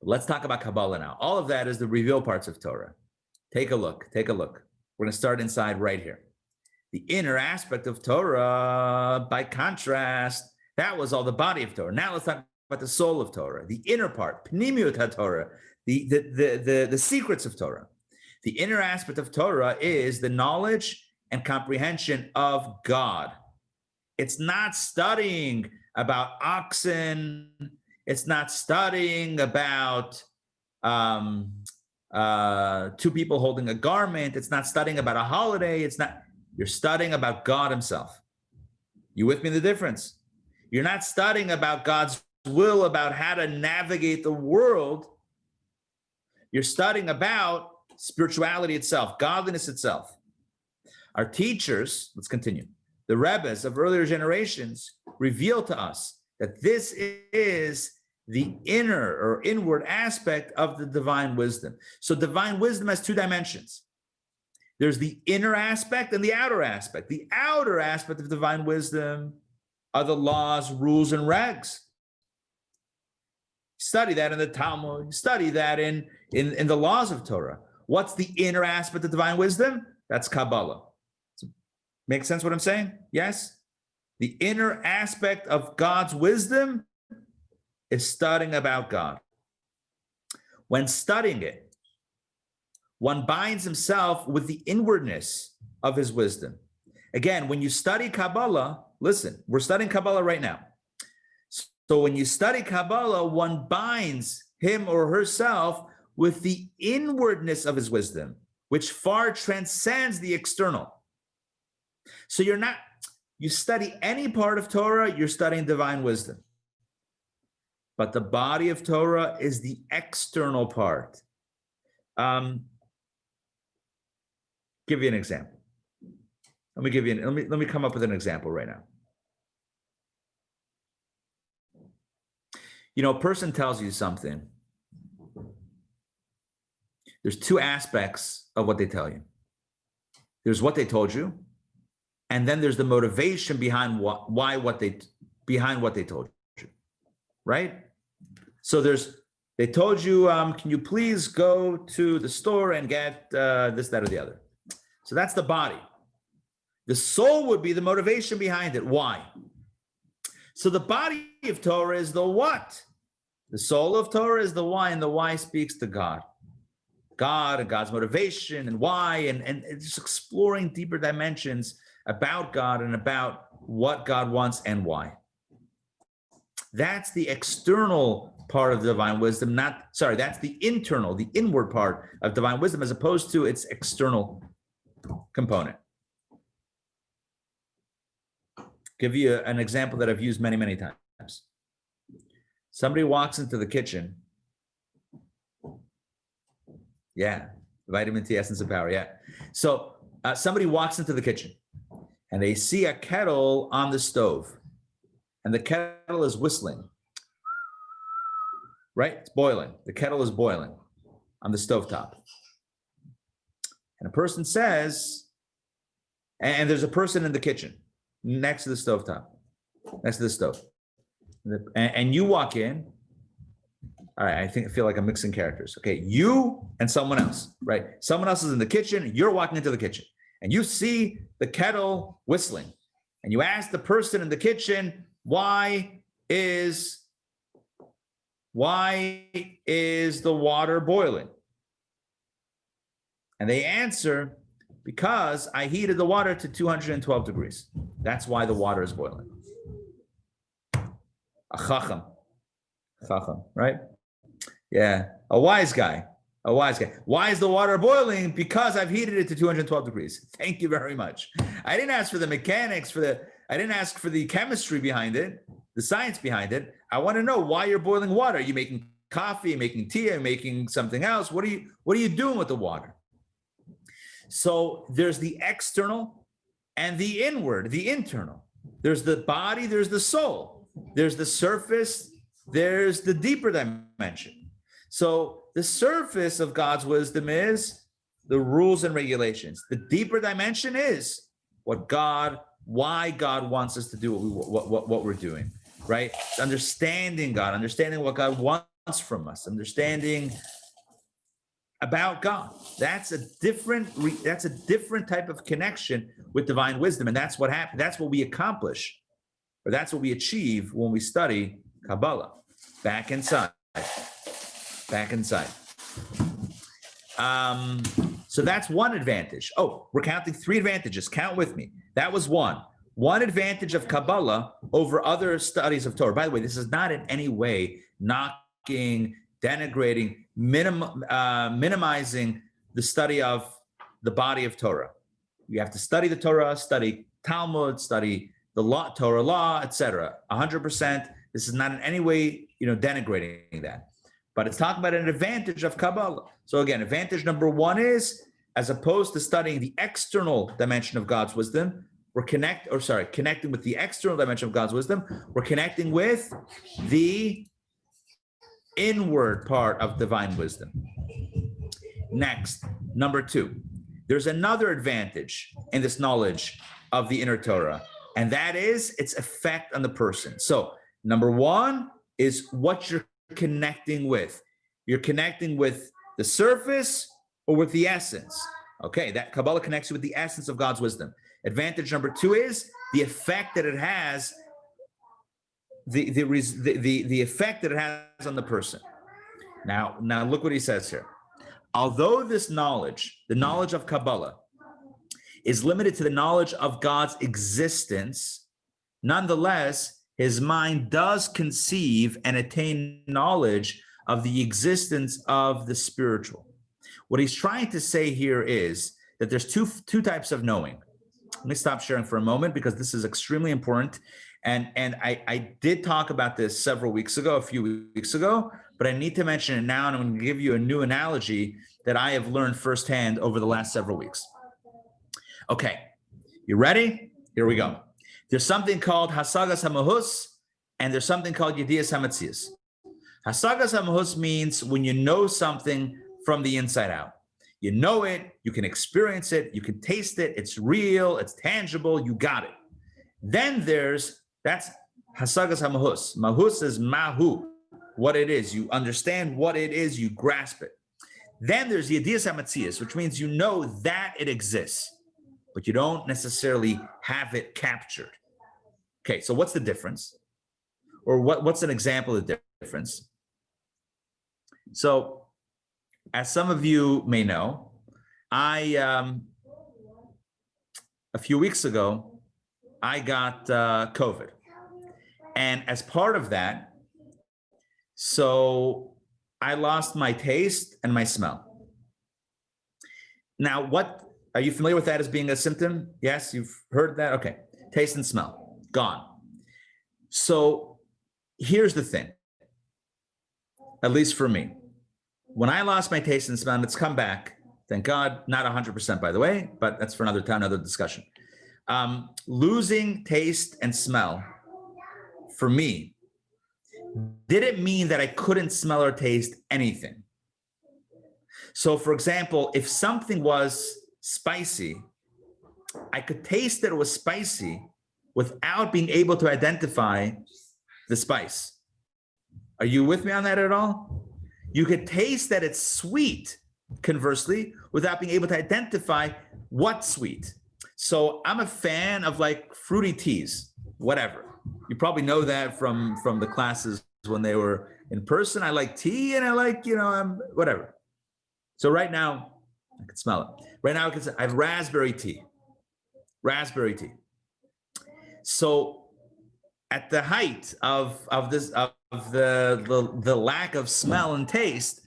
Speaker 1: But let's talk about Kabbalah now. All of that is the revealed parts of Torah. Take a look. We're going to start inside right here. The inner aspect of Torah, by contrast, that was all the body of Torah. Now let's talk about the soul of Torah, the inner part, Pnimiut HaTorah, the secrets of Torah. The inner aspect of Torah is the knowledge and comprehension of God. It's not studying about oxen. It's not studying about two people holding a garment. It's not studying about a holiday. You're studying about God himself. You with me in the difference? You're not studying about God's will, about how to navigate the world. You're studying about spirituality itself, godliness itself. Our teachers, let's continue, the Rebbes of earlier generations revealed to us that this is the inner or inward aspect of the divine wisdom. So divine wisdom has two dimensions. There's the inner aspect and the outer aspect. The outer aspect of divine wisdom are the laws, rules, and regs. Study that in the Talmud. Study that in the laws of Torah. What's the inner aspect of divine wisdom? That's Kabbalah. Make sense what I'm saying? Yes? The inner aspect of God's wisdom is studying about God. When studying it, one binds himself with the inwardness of his wisdom. Again, when you study Kabbalah, listen, we're studying Kabbalah right now. So when you study Kabbalah, one binds him or herself with the inwardness of his wisdom, which far transcends the external. So you study any part of Torah, you're studying divine wisdom. But the body of Torah is the external part. Give you an example. Let me come up with an example right now. You know, a person tells you something. There's two aspects of what they tell you. There's what they told you, and then there's the motivation behind what they told you, right? So they told you, can you please go to the store and get this, that, or the other? So that's the body. The soul would be the motivation behind it. Why? So the body of Torah is the what? The soul of Torah is the why, and the why speaks to God. God and God's motivation and why, and just exploring deeper dimensions about God and about what God wants and why. That's the external part of divine wisdom, that's the internal, the inward part of divine wisdom, as opposed to its external component. Give you an example that I've used many, many times. Somebody walks into the kitchen. Yeah, vitamin T, essence of power, yeah. So somebody walks into the kitchen and they see a kettle on the stove and the kettle is whistling, right? It's boiling. The kettle is boiling on the stovetop. And a person says, and there's a person in the kitchen next to the stovetop, next to the stove. And you walk in. All right, I feel like I'm mixing characters. Okay, you and someone else, right? Someone else is in the kitchen, you're walking into the kitchen, and you see the kettle whistling. And you ask the person in the kitchen, why is the water boiling? And they answer, because I heated the water to 212 degrees. That's why the water is boiling. A chacham, right? Yeah, a wise guy. Why is the water boiling? Because I've heated it to 212 degrees. Thank you very much. I didn't ask for the mechanics, I didn't ask for the chemistry behind it, the science behind it. I want to know why you're boiling water. Are you making coffee, making tea, or making something else? What are you doing with the water? So there's the external and the inward, the internal. There's the body, there's the soul. There's the surface, there's the deeper dimension. So the surface of God's wisdom is the rules and regulations. The deeper dimension is why God wants us to do what we're doing, right? Understanding God, understanding what God wants from us, understanding about God. That's a different type of connection with divine wisdom, and that's what happens. That's what we accomplish, or that's what we achieve when we study Kabbalah. Back inside. So So that's one advantage. Oh, we're counting 3 advantages. Count with me. That was one. One advantage of Kabbalah over other studies of Torah. By the way, this is not in any way knocking, denigrating, minimizing the study of the body of Torah. You have to study the Torah, study Talmud, study the law, Torah law, etc. 100%. This is not in any way, denigrating that. But it's talking about an advantage of Kabbalah. So again, advantage number 1 is, as opposed to studying the external dimension of God's wisdom, we're connecting with the external dimension of God's wisdom. We're connecting with the inward part of divine wisdom. Next, number 2, there's another advantage in this knowledge of the inner Torah, and that is its effect on the person. So number 1 is what you're connecting with. You're connecting with the surface or with the essence. Okay, that Kabbalah connects you with the essence of God's wisdom. Advantage number 2 is the effect that it has, the effect that it has on the person. Now look what he says here. Although this knowledge, the knowledge of Kabbalah, is limited to the knowledge of God's existence, nonetheless, his mind does conceive and attain knowledge of the existence of the spiritual. What he's trying to say here is that there's two types of knowing. Let me stop sharing for a moment because this is extremely important. And I did talk about this a few weeks ago, but I need to mention it now, and I'm going to give you a new analogy that I have learned firsthand over the last several weeks. Okay, you ready? Here we go. There's something called Hasagas HaMahus, and there's something called Yedias HaMatzias. Hasagas HaMahus means when you know something from the inside out. You know it, you can experience it, you can taste it, it's real, it's tangible, you got it. Then that's Hasagas HaMahus. Mahus is mahu, what it is. You understand what it is, you grasp it. Then there's Yedias HaMatzias, which means you know that it exists, but you don't necessarily have it captured. Okay, so what's the difference? Or what's an example of the difference? So, as some of you may know, a few weeks ago, I got COVID. And as part of that, so I lost my taste and my smell. Now, are you familiar with that as being a symptom? Yes, you've heard that? Okay. Taste and smell, gone. So here's the thing, at least for me. When I lost my taste and smell, and it's come back, thank God, not 100% by the way, but that's for another time, another discussion. Losing taste and smell for me didn't mean that I couldn't smell or taste anything. So for example, if something was spicy, I could taste that it was spicy without being able to identify the spice. Are you with me on that at all? You could taste that it's sweet, conversely, without being able to identify what's sweet. So I'm a fan of like fruity teas, whatever. You probably know that from the classes when they were in person. I like tea and I like, whatever. So right now, I can smell it. Right now, I have raspberry tea. Raspberry tea. So at the height of the lack of smell and taste,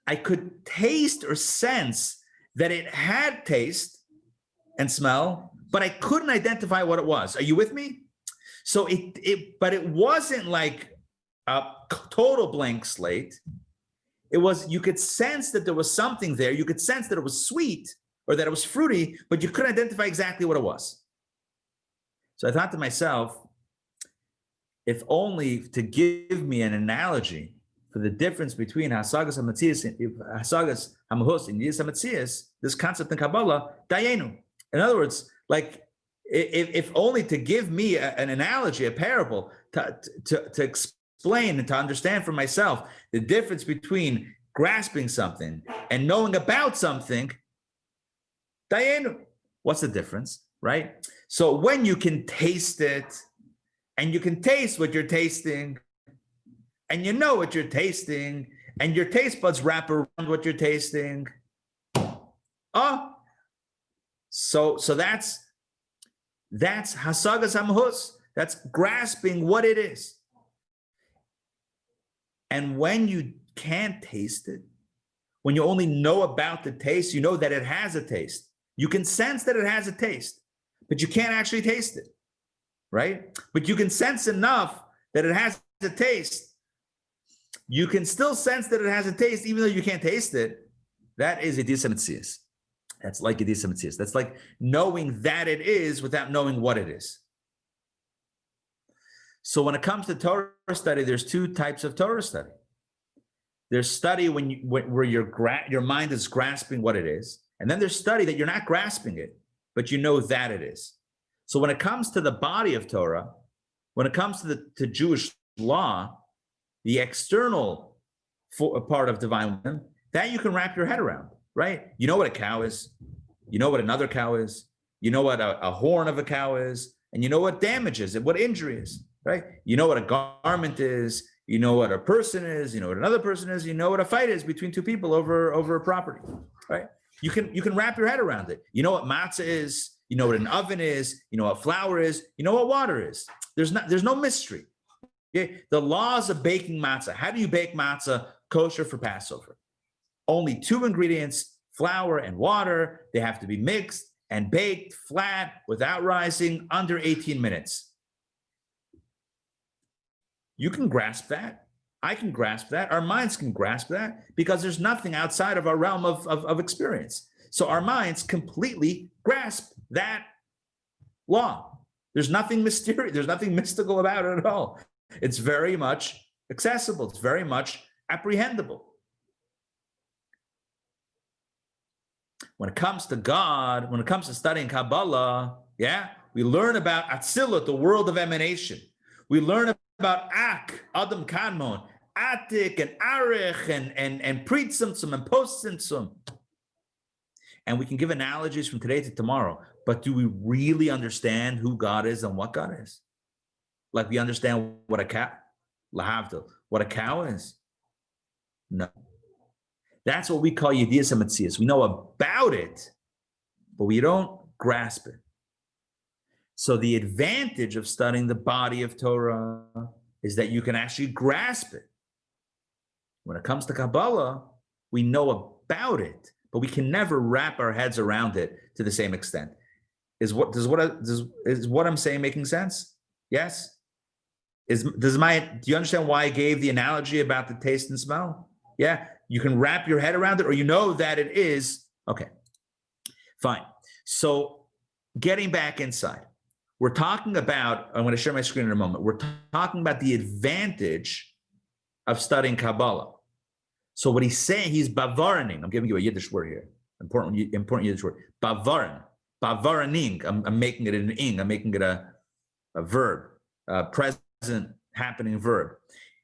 Speaker 1: I could taste or sense that it had taste and smell, but I couldn't identify what it was. Are you with me? So but it wasn't like a total blank slate. It was, you could sense that there was something there. You could sense that it was sweet or that it was fruity, but you couldn't identify exactly what it was. So I thought to myself, if only to give me an analogy for the difference between Hasagas HaMatzias and Hasagas HaMahus and Yedias HaMatzias, this concept in Kabbalah, dayenu. In other words, like if only to give me an analogy, a parable, to explain and to understand for myself the difference between grasping something and knowing about something, dayenu. What's the difference, right? So when you can taste it, and you can taste what you're tasting, and you know what you're tasting, and your taste buds wrap around what you're tasting, Oh, so that's hasagas hamahus. That's grasping what it is. And when you can't taste it, when you only know about the taste, you know that it has a taste. You can sense that it has a taste, but you can't actually taste it, right? But you can sense enough that it has a taste. You can still sense that it has a taste, even though you can't taste it. That is Yediyas HaMetzias. That's like Yediyas HaMetzias. That's like knowing that it is without knowing what it is. So when it comes to Torah study, there's two types of Torah study. There's study where your mind is grasping what it is, and then there's study that you're not grasping it, but you know that it is. So when it comes to the body of Torah, when it comes to Jewish law, the external part of divine wisdom, that you can wrap your head around, right? You know what a cow is, you know what another cow is, you know what a horn of a cow is, and you know what damage is and what injury is, right? You know what a garment is, you know what a person is, you know what another person is, you know what a fight is between two people over a property, right? You can wrap your head around it. You know what matzah is, you know what an oven is, you know what flour is, you know what water is. There's no mystery. Okay? The laws of baking matzah. How do you bake matzah kosher for Passover? Only 2 ingredients, flour and water. They have to be mixed and baked flat without rising under 18 minutes. You can grasp that. I can grasp that. Our minds can grasp that because there's nothing outside of our realm of experience. So our minds completely grasp that law. There's nothing mysterious. There's nothing mystical about it at all. It's very much accessible. It's very much apprehendable. When it comes to God, when it comes to studying Kabbalah, we learn about Atzilut, the world of emanation. We learn about Ak, Adam Kanmon, Atik, and Arich, and Pre-Tzimtzum, and Post-Tzimtzum. And we can give analogies from today to tomorrow, but do we really understand who God is and what God is? Like we understand what a cow, lahavdil, what a cow is? No. That's what we call Yediyas HaMetzias. We know about it, but we don't grasp it. So the advantage of studying the body of Torah is that you can actually grasp it. When it comes to Kabbalah, we know about it, but we can never wrap our heads around it to the same extent. Is what I'm saying making sense? Yes? Do you understand why I gave the analogy about the taste and smell? Yeah, you can wrap your head around it, or you know that it is. Okay, fine. So getting back inside. We're talking about, I'm going to share my screen in a moment. We're talking about the advantage of studying Kabbalah. So what he's saying, he's bavaraning. I'm giving you a Yiddish word here. Important Yiddish word. Bavaran. Bavaraning. I'm making it an ing. I'm making it a verb, a present happening verb.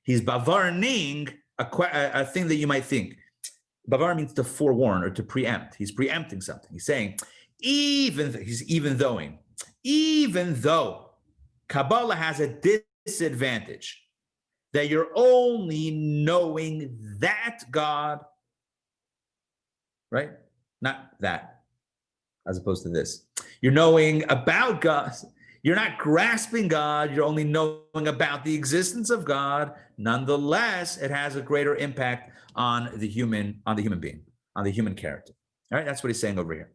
Speaker 1: He's bavaraning a thing that you might think. Bavar means to forewarn or to preempt. He's preempting something. He's saying, even though Kabbalah has a disadvantage, that you're only knowing that God, right? Not that, as opposed to this. You're knowing about God. You're not grasping God. You're only knowing about the existence of God. Nonetheless, it has a greater impact on the human being, on the human character. All right, that's what he's saying over here.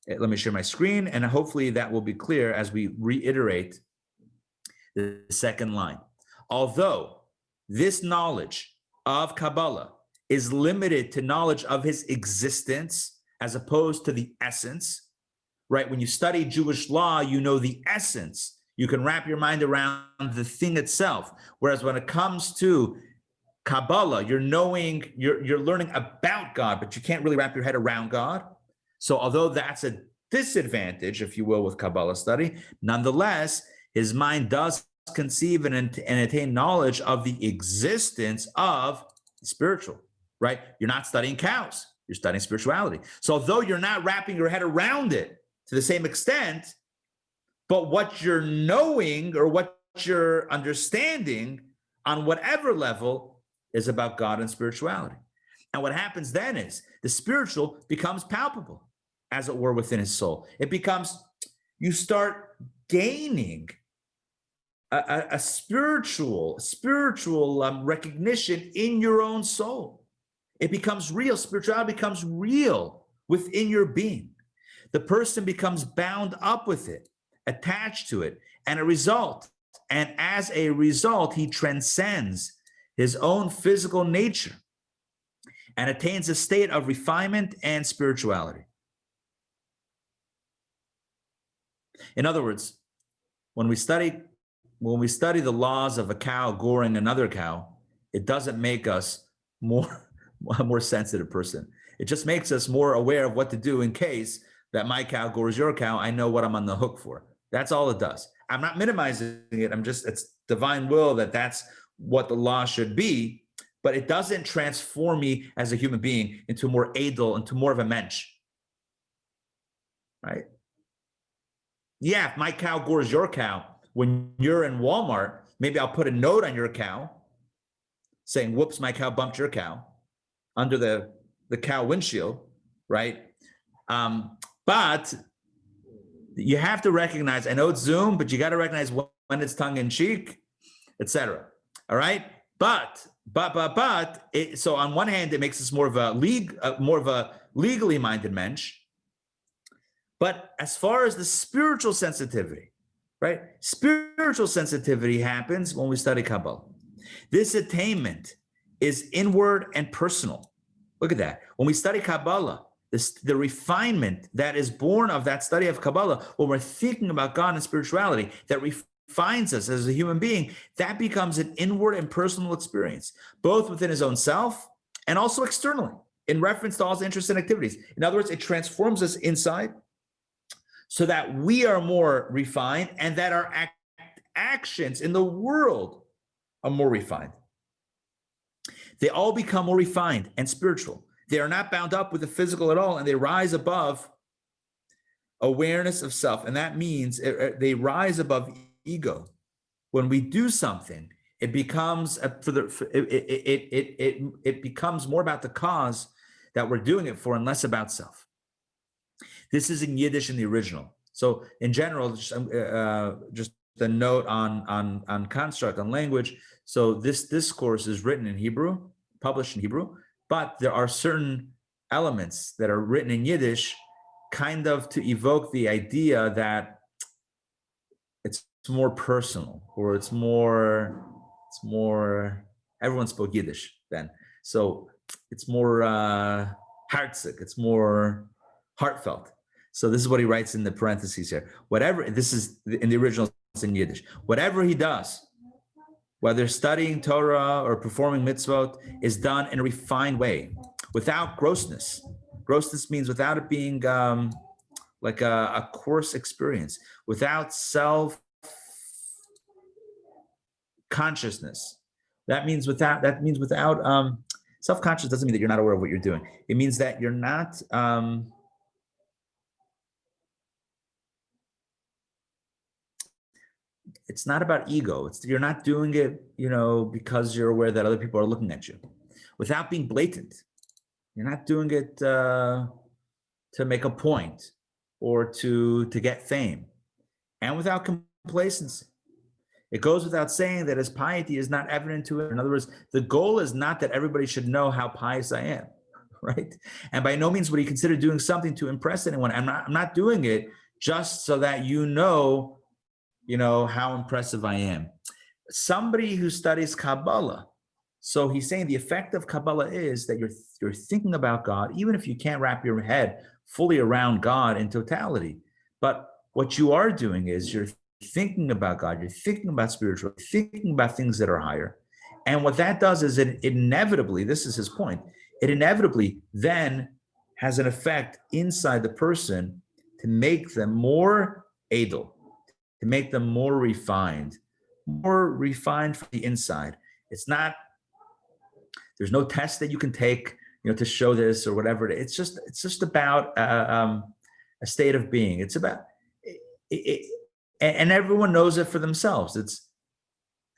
Speaker 1: Let me share my screen, and hopefully that will be clear as we reiterate the second line. Although this knowledge of Kabbalah is limited to knowledge of his existence as opposed to the essence, right? When you study Jewish law, you know the essence. You can wrap your mind around the thing itself. Whereas when it comes to Kabbalah, you're learning about God, but you can't really wrap your head around God. So although that's a disadvantage, if you will, with Kabbalah study, nonetheless, his mind does conceive and attain knowledge of the existence of the spiritual, right? You're not studying cows, you're studying spirituality. So although you're not wrapping your head around it to the same extent, but what you're knowing or what you're understanding on whatever level is about God and spirituality. And what happens then is the spiritual becomes palpable, as it were, within his soul. It becomes, you start gaining a spiritual recognition in your own soul. It becomes real. Spirituality becomes real within your being. The person becomes bound up with it, attached to it, and as a result, he transcends his own physical nature and attains a state of refinement and spirituality. In other words, when we study the laws of a cow goring another cow, it doesn't make us a more sensitive person. It just makes us more aware of what to do in case that my cow gores your cow. I know what I'm on the hook for. That's all it does. I'm not minimizing it. It's divine will that's what the law should be, but it doesn't transform me as a human being into more edel, into more of a mensch, right? Yeah, if my cow gores your cow, when you're in Walmart, maybe I'll put a note on your cow saying, whoops, my cow bumped your cow under the cow windshield, right? But you have to recognize, I know it's Zoom, but you got to recognize when it's tongue in cheek, etc. All right. But so on one hand, it makes us more of a legally minded mensch. But as far as the spiritual sensitivity, right? Spiritual sensitivity happens when we study Kabbalah. This attainment is inward and personal. Look at that. When we study Kabbalah, the refinement that is born of that study of Kabbalah, when we're thinking about God and spirituality, that refines us as a human being, that becomes an inward and personal experience, both within his own self and also externally, in reference to all his interests and activities. In other words, it transforms us inside so that we are more refined and that our actions in the world are more refined. They all become more refined and spiritual. They are not bound up with the physical at all, and they rise above awareness of self. And that means they rise above ego. When we do something, it becomes it becomes more about the cause that we're doing it for and less about self. This is in Yiddish in the original. So in general, just a note on construct, on language. So this discourse is written in Hebrew, published in Hebrew, but there are certain elements that are written in Yiddish kind of to evoke the idea that it's more personal, or it's more, everyone spoke Yiddish then. So it's more heartsick, it's more heartfelt. So this is what he writes in the parentheses here. Whatever, this is in the original, it's in Yiddish. Whatever he does, whether studying Torah or performing mitzvot, is done in a refined way, without grossness. Grossness means without it being like a coarse experience, without self-consciousness. That means without self-conscious doesn't mean that you're not aware of what you're doing. It means that you're not it's not about ego. You're not doing it, because you're aware that other people are looking at you. Without being blatant. You're not doing it to make a point or to get fame. And without complacency. It goes without saying that his piety is not evident to it. In other words, the goal is not that everybody should know how pious I am, right? And by no means would he consider doing something to impress anyone. I'm not doing it just so that you know how impressive I am. Somebody who studies Kabbalah, so he's saying the effect of Kabbalah is that you're thinking about God, even if you can't wrap your head fully around God in totality. But what you are doing is you're thinking about God, you're thinking about spiritual, thinking about things that are higher. And what that does is it inevitably, this is his point, it inevitably then has an effect inside the person to make them more edel, to make them more refined from the inside. It's not, there's no test that you can take, to show this or whatever. It's just about a state of being. It's about it, and everyone knows it for themselves.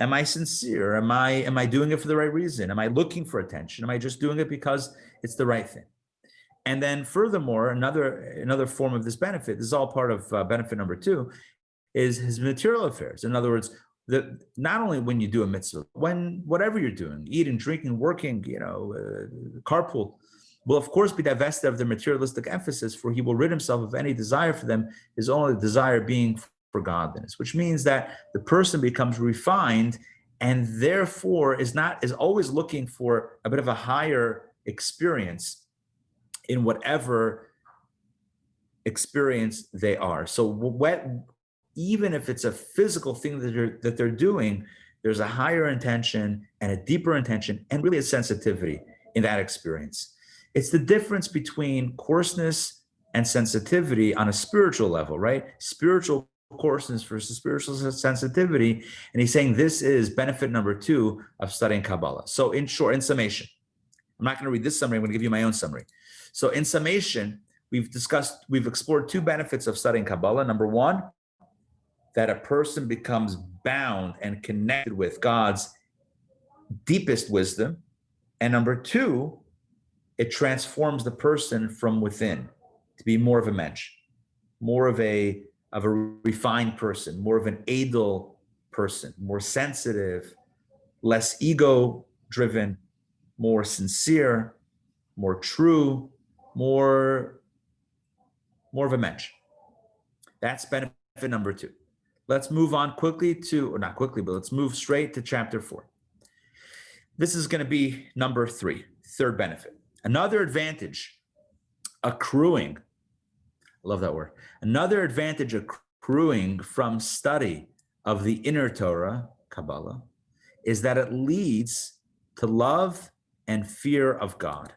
Speaker 1: Am I sincere? Am I doing it for the right reason? Am I looking for attention? Am I just doing it because it's the right thing? And then furthermore, another form of this benefit, this is all part of benefit number 2, is his material affairs. In other words, not only when you do a mitzvah, when whatever you're doing, eating, drinking, working, carpool, will of course be divested of the materialistic emphasis, for he will rid himself of any desire for them, his only desire being for godliness, which means that the person becomes refined and therefore is always looking for a bit of a higher experience in whatever experience they are. So even if it's a physical thing that they're doing, there's a higher intention and a deeper intention and really a sensitivity in that experience. It's the difference between coarseness and sensitivity on a spiritual level, right? Spiritual coarseness versus spiritual sensitivity. And he's saying this is benefit number 2 of studying Kabbalah. So in short, in summation, I'm not going to read this summary. I'm going to give you my own summary. So in summation, we've explored 2 benefits of studying Kabbalah. Number 1, that a person becomes bound and connected with God's deepest wisdom. And number 2, it transforms the person from within to be more of a mensch, more of a refined person, more of an edel person, more sensitive, less ego-driven, more sincere, more true, more of a mensch. That's benefit number 2. Let's move on quickly not quickly, but let's move straight to chapter 4. This is going to be number 3, third benefit. Another advantage accruing, I love that word, another advantage accruing from study of the inner Torah, Kabbalah, is that it leads to love and fear of God.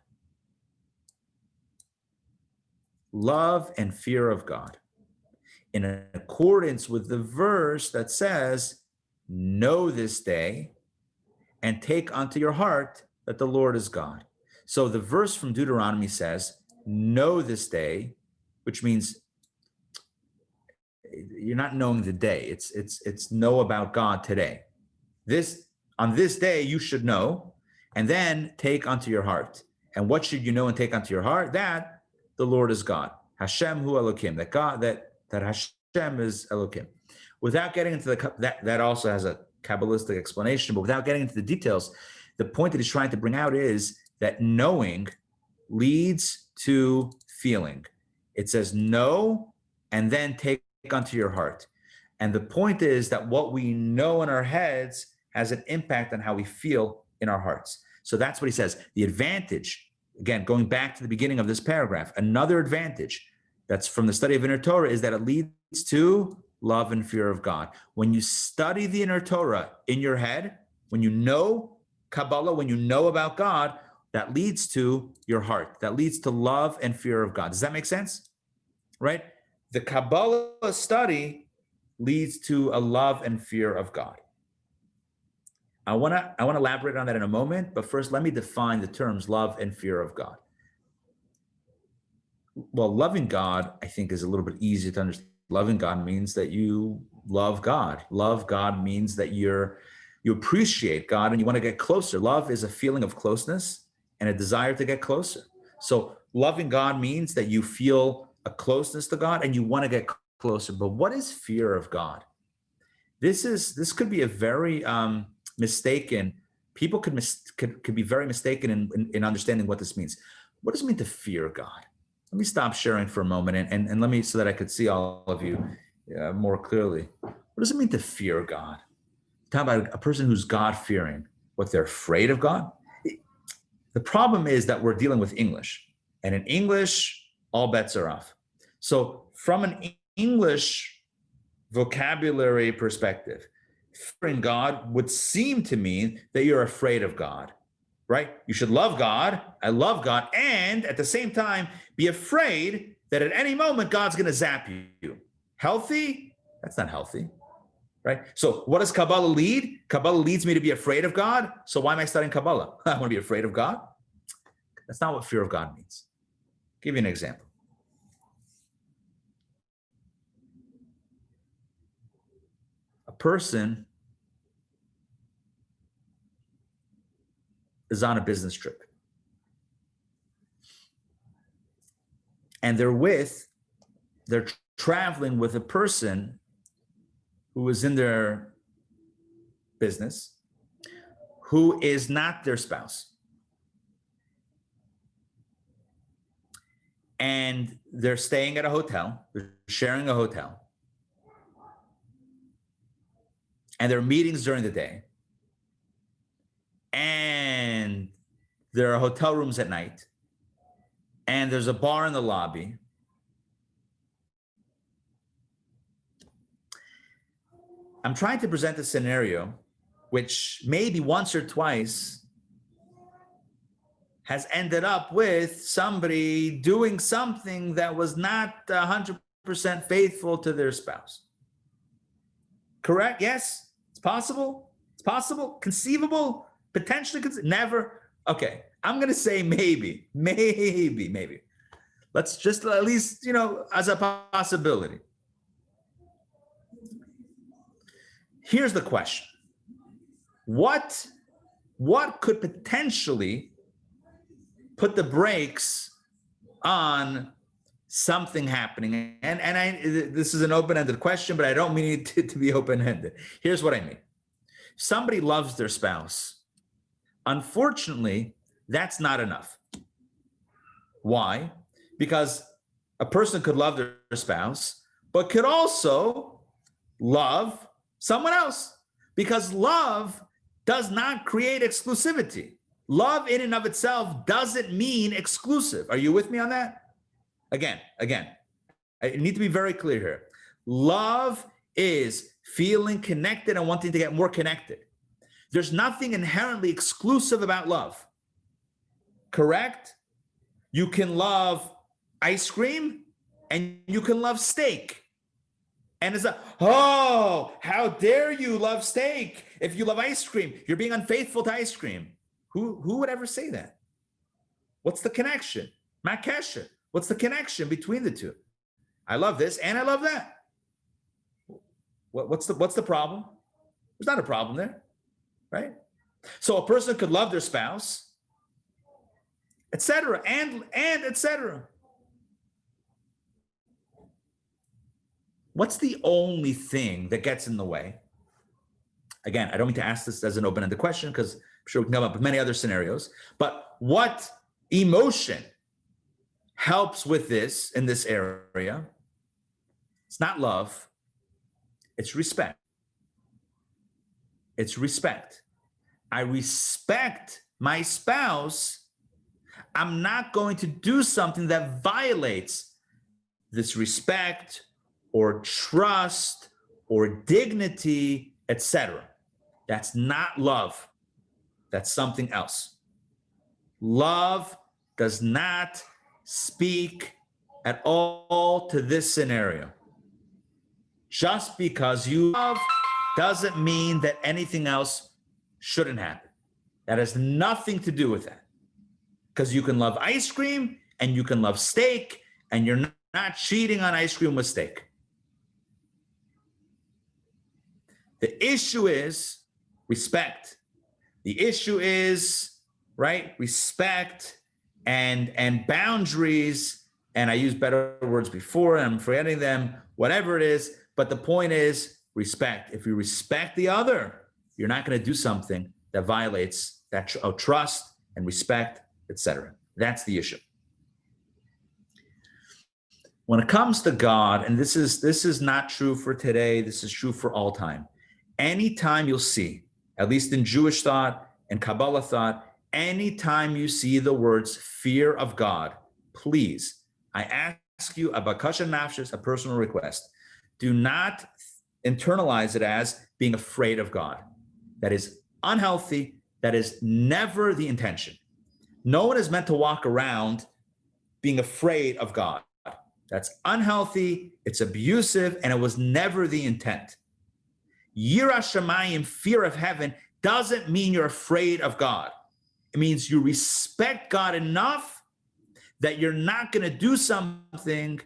Speaker 1: Love and fear of God. In accordance with the verse that says, know this day and take unto your heart that the Lord is God. So the verse from Deuteronomy says, know this day, which means you're not knowing the day. It's know about God today. On this day you should know, and then take unto your heart. And what should you know and take unto your heart? That the Lord is God. Hashem hu Elokim. That God, that Hashem is Elokim. Without getting into that also has a Kabbalistic explanation, but without getting into the details, the point that he's trying to bring out is that knowing leads to feeling. It says know and then take unto your heart. And the point is that what we know in our heads has an impact on how we feel in our hearts. So that's what he says. The advantage, again, going back to the beginning of this paragraph, another advantage that's from the study of inner Torah is that it leads to love and fear of God. When you study the inner Torah in your head, when you know Kabbalah, when you know about God, that leads to your heart. That leads to love and fear of God. Does that make sense? Right? The Kabbalah study leads to a love and fear of God. I want to elaborate on that in a moment, but first let me define the terms love and fear of God. Well, loving God, I think, is a little bit easier to understand. Loving God means that you love God. Love God means that you appreciate God and you want to get closer. Love is a feeling of closeness and a desire to get closer. So loving God means that you feel a closeness to God and you want to get closer. But what is fear of God? This could be a very mistaken. People could be very mistaken in understanding what this means. What does it mean to fear God? Let me stop sharing for a moment and let me, so that I could see all of you more clearly. What does it mean to fear God? Talk about a person who's God-fearing, what, they're afraid of God? The problem is that we're dealing with English, and in English, all bets are off. So from an English vocabulary perspective, fearing God would seem to mean that you're afraid of God, right? You should love God, I love God, and at the same time, be afraid that at any moment, God's going to zap you. Healthy? That's not healthy, right? So what does Kabbalah lead? Kabbalah leads me to be afraid of God. So why am I studying Kabbalah? I want to be afraid of God? That's not what fear of God means. I'll give you an example. A person is on a business trip. And they're traveling with a person who is in their business, who is not their spouse. And they're staying at a hotel, they're sharing a hotel. And there are meetings during the day. And there are hotel rooms at night. And there's a bar in the lobby. I'm trying to present a scenario which maybe once or twice has ended up with somebody doing something that was not 100% faithful to their spouse. Correct? Yes? It's possible? It's possible? Conceivable? Potentially? Never? Okay. I'm going to say maybe. Let's just at least, as a possibility. Here's the question. What could potentially put the brakes on something happening? And this is an open-ended question, but I don't mean it to be open-ended. Here's what I mean. Somebody loves their spouse. Unfortunately, that's not enough. Why? Because a person could love their spouse, but could also love someone else, because love does not create exclusivity. Love in and of itself doesn't mean exclusive. Are you with me on that? Again, I need to be very clear here. Love is feeling connected and wanting to get more connected. There's nothing inherently exclusive about love. Correct? You can love ice cream and you can love steak. And it's oh, how dare you love steak if you love ice cream? You're being unfaithful to ice cream. Who would ever say that? What's the connection? Makesha. What's the connection between the two? I love this and I love that. What's the problem? There's not a problem there, right? So a person could love their spouse, etc., and etc. What's the only thing that gets in the way? Again, I don't mean to ask this as an open-ended question because I'm sure we can come up with many other scenarios, but what emotion helps with this in this area? It's not love, it's respect. It's respect. I respect my spouse. I'm not going to do something that violates this respect or trust or dignity, etc. That's not love. That's something else. Love does not speak at all to this scenario. Just because you love doesn't mean that anything else shouldn't happen. That has nothing to do with that. Because you can love ice cream and you can love steak, and you're not cheating on ice cream with steak. The issue is respect. The issue is, right, respect and boundaries. And I used better words before, and I'm forgetting them, whatever it is. But the point is respect. If you respect the other, you're not going to do something that violates that trust and respect, etc. That's the issue. When it comes to God, and this is not true for today, this is true for all time. Anytime you'll see, at least in Jewish thought and Kabbalah thought, anytime you see the words fear of God, please, I ask you, a bakasha nafshis, a personal request, do not internalize it as being afraid of God. That is unhealthy. That is never the intention. No one is meant to walk around being afraid of God. That's unhealthy, it's abusive, and it was never the intent. Yira Shamayim, fear of heaven, doesn't mean you're afraid of God. It means you respect God enough that you're not going to do something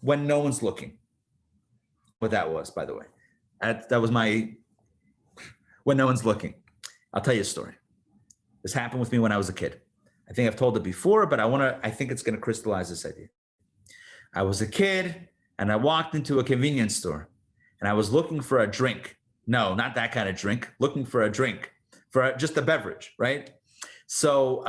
Speaker 1: when no one's looking. What that was, by the way. That was my, when no one's looking. I'll tell you a story. This happened with me when I was a kid. I think I've told it before, but I think it's going to crystallize this idea. I was a kid and I walked into a convenience store and I was looking for a drink. No, not that kind of drink, looking for a drink, for just a beverage, right? So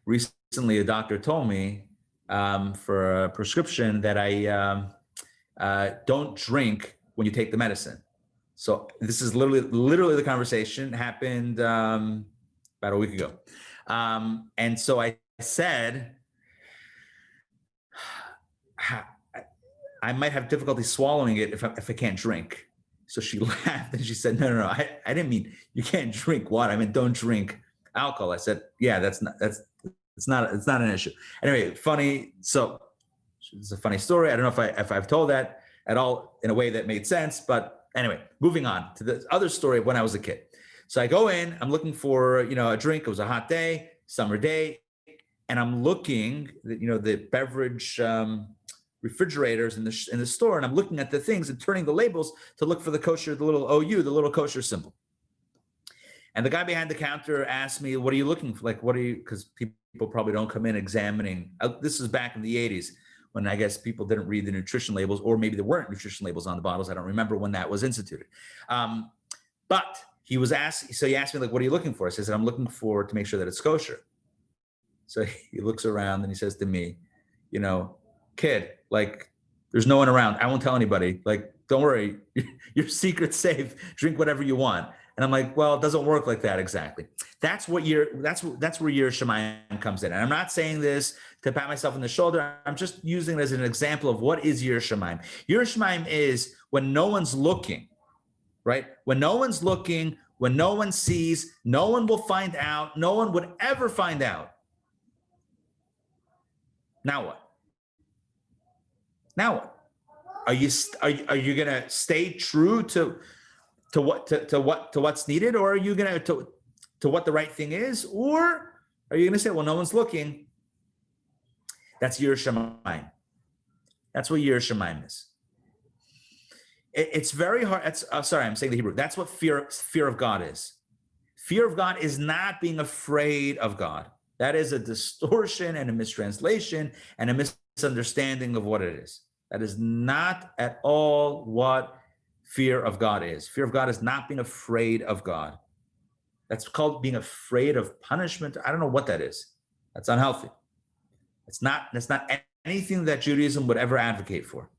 Speaker 1: recently a doctor told me for a prescription that I don't drink when you take the medicine. So this is literally the conversation happened about a week ago. And so I said, I might have difficulty swallowing it if I can't drink. So she laughed and she said, no, I didn't mean you can't drink water. I mean, don't drink alcohol. I said, yeah, it's not an issue. Anyway, funny. So it's a funny story. I don't know if I've told that at all in a way that made sense, but anyway, moving on to the other story of when I was a kid. So I go in, I'm looking for, a drink. It was a hot day, summer day. And I'm looking, the beverage refrigerators in the store, and I'm looking at the things and turning the labels to look for the kosher, the little OU, the little kosher symbol. And the guy behind the counter asked me, what are you looking for? Like, because people probably don't come in examining. This is back in the 80s when I guess people didn't read the nutrition labels, or maybe there weren't nutrition labels on the bottles. I don't remember when that was instituted. But he asked me, like, what are you looking for? I said, I'm looking to make sure that it's kosher. So he looks around and he says to me, kid, like, there's no one around. I won't tell anybody. Like, don't worry, your secret's safe. Drink whatever you want. And I'm like, well, it doesn't work like that exactly. That's where your Shemayim comes in. And I'm not saying this to pat myself on the shoulder. I'm just using it as an example of what is your Shemayim. Your Shemayim is when no one's looking, right? When no one's looking, when no one sees, no one will find out. No one would ever find out. Now what? Are you gonna stay true to what's needed, or are you gonna to what the right thing is, or are you gonna say, well, no one's looking? That's your Shemayim. That's what your Shemayim is. It's very hard. I'm saying the Hebrew. That's what fear of God is. Fear of God is not being afraid of God. That is a distortion and a mistranslation and a misunderstanding of what it is. That is not at all what fear of God is. Fear of God is not being afraid of God. That's called being afraid of punishment. I don't know what that is. That's unhealthy. That's not anything that Judaism would ever advocate for.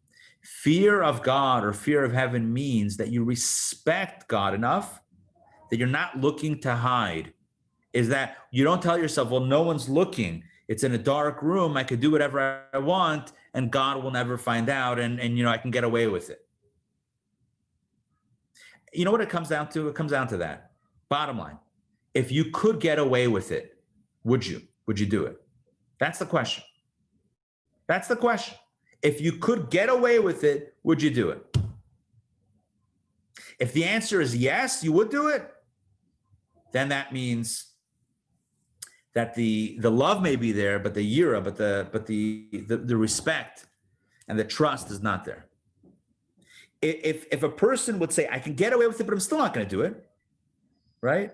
Speaker 1: Fear of God or fear of heaven means that you respect God enough that you're not looking to hide. Is that you don't tell yourself, well, no one's looking. It's in a dark room. I could do whatever I want and God will never find out. And I can get away with it. You know what it comes down to? It comes down to that. Bottom line, if you could get away with it, would you do it? That's the question. That's the question. If you could get away with it, would you do it? If the answer is yes, you would do it, then that means that the love may be there, but the yira, but the respect and the trust is not there. If a person would say, I can get away with it, but I'm still not going to do it, right?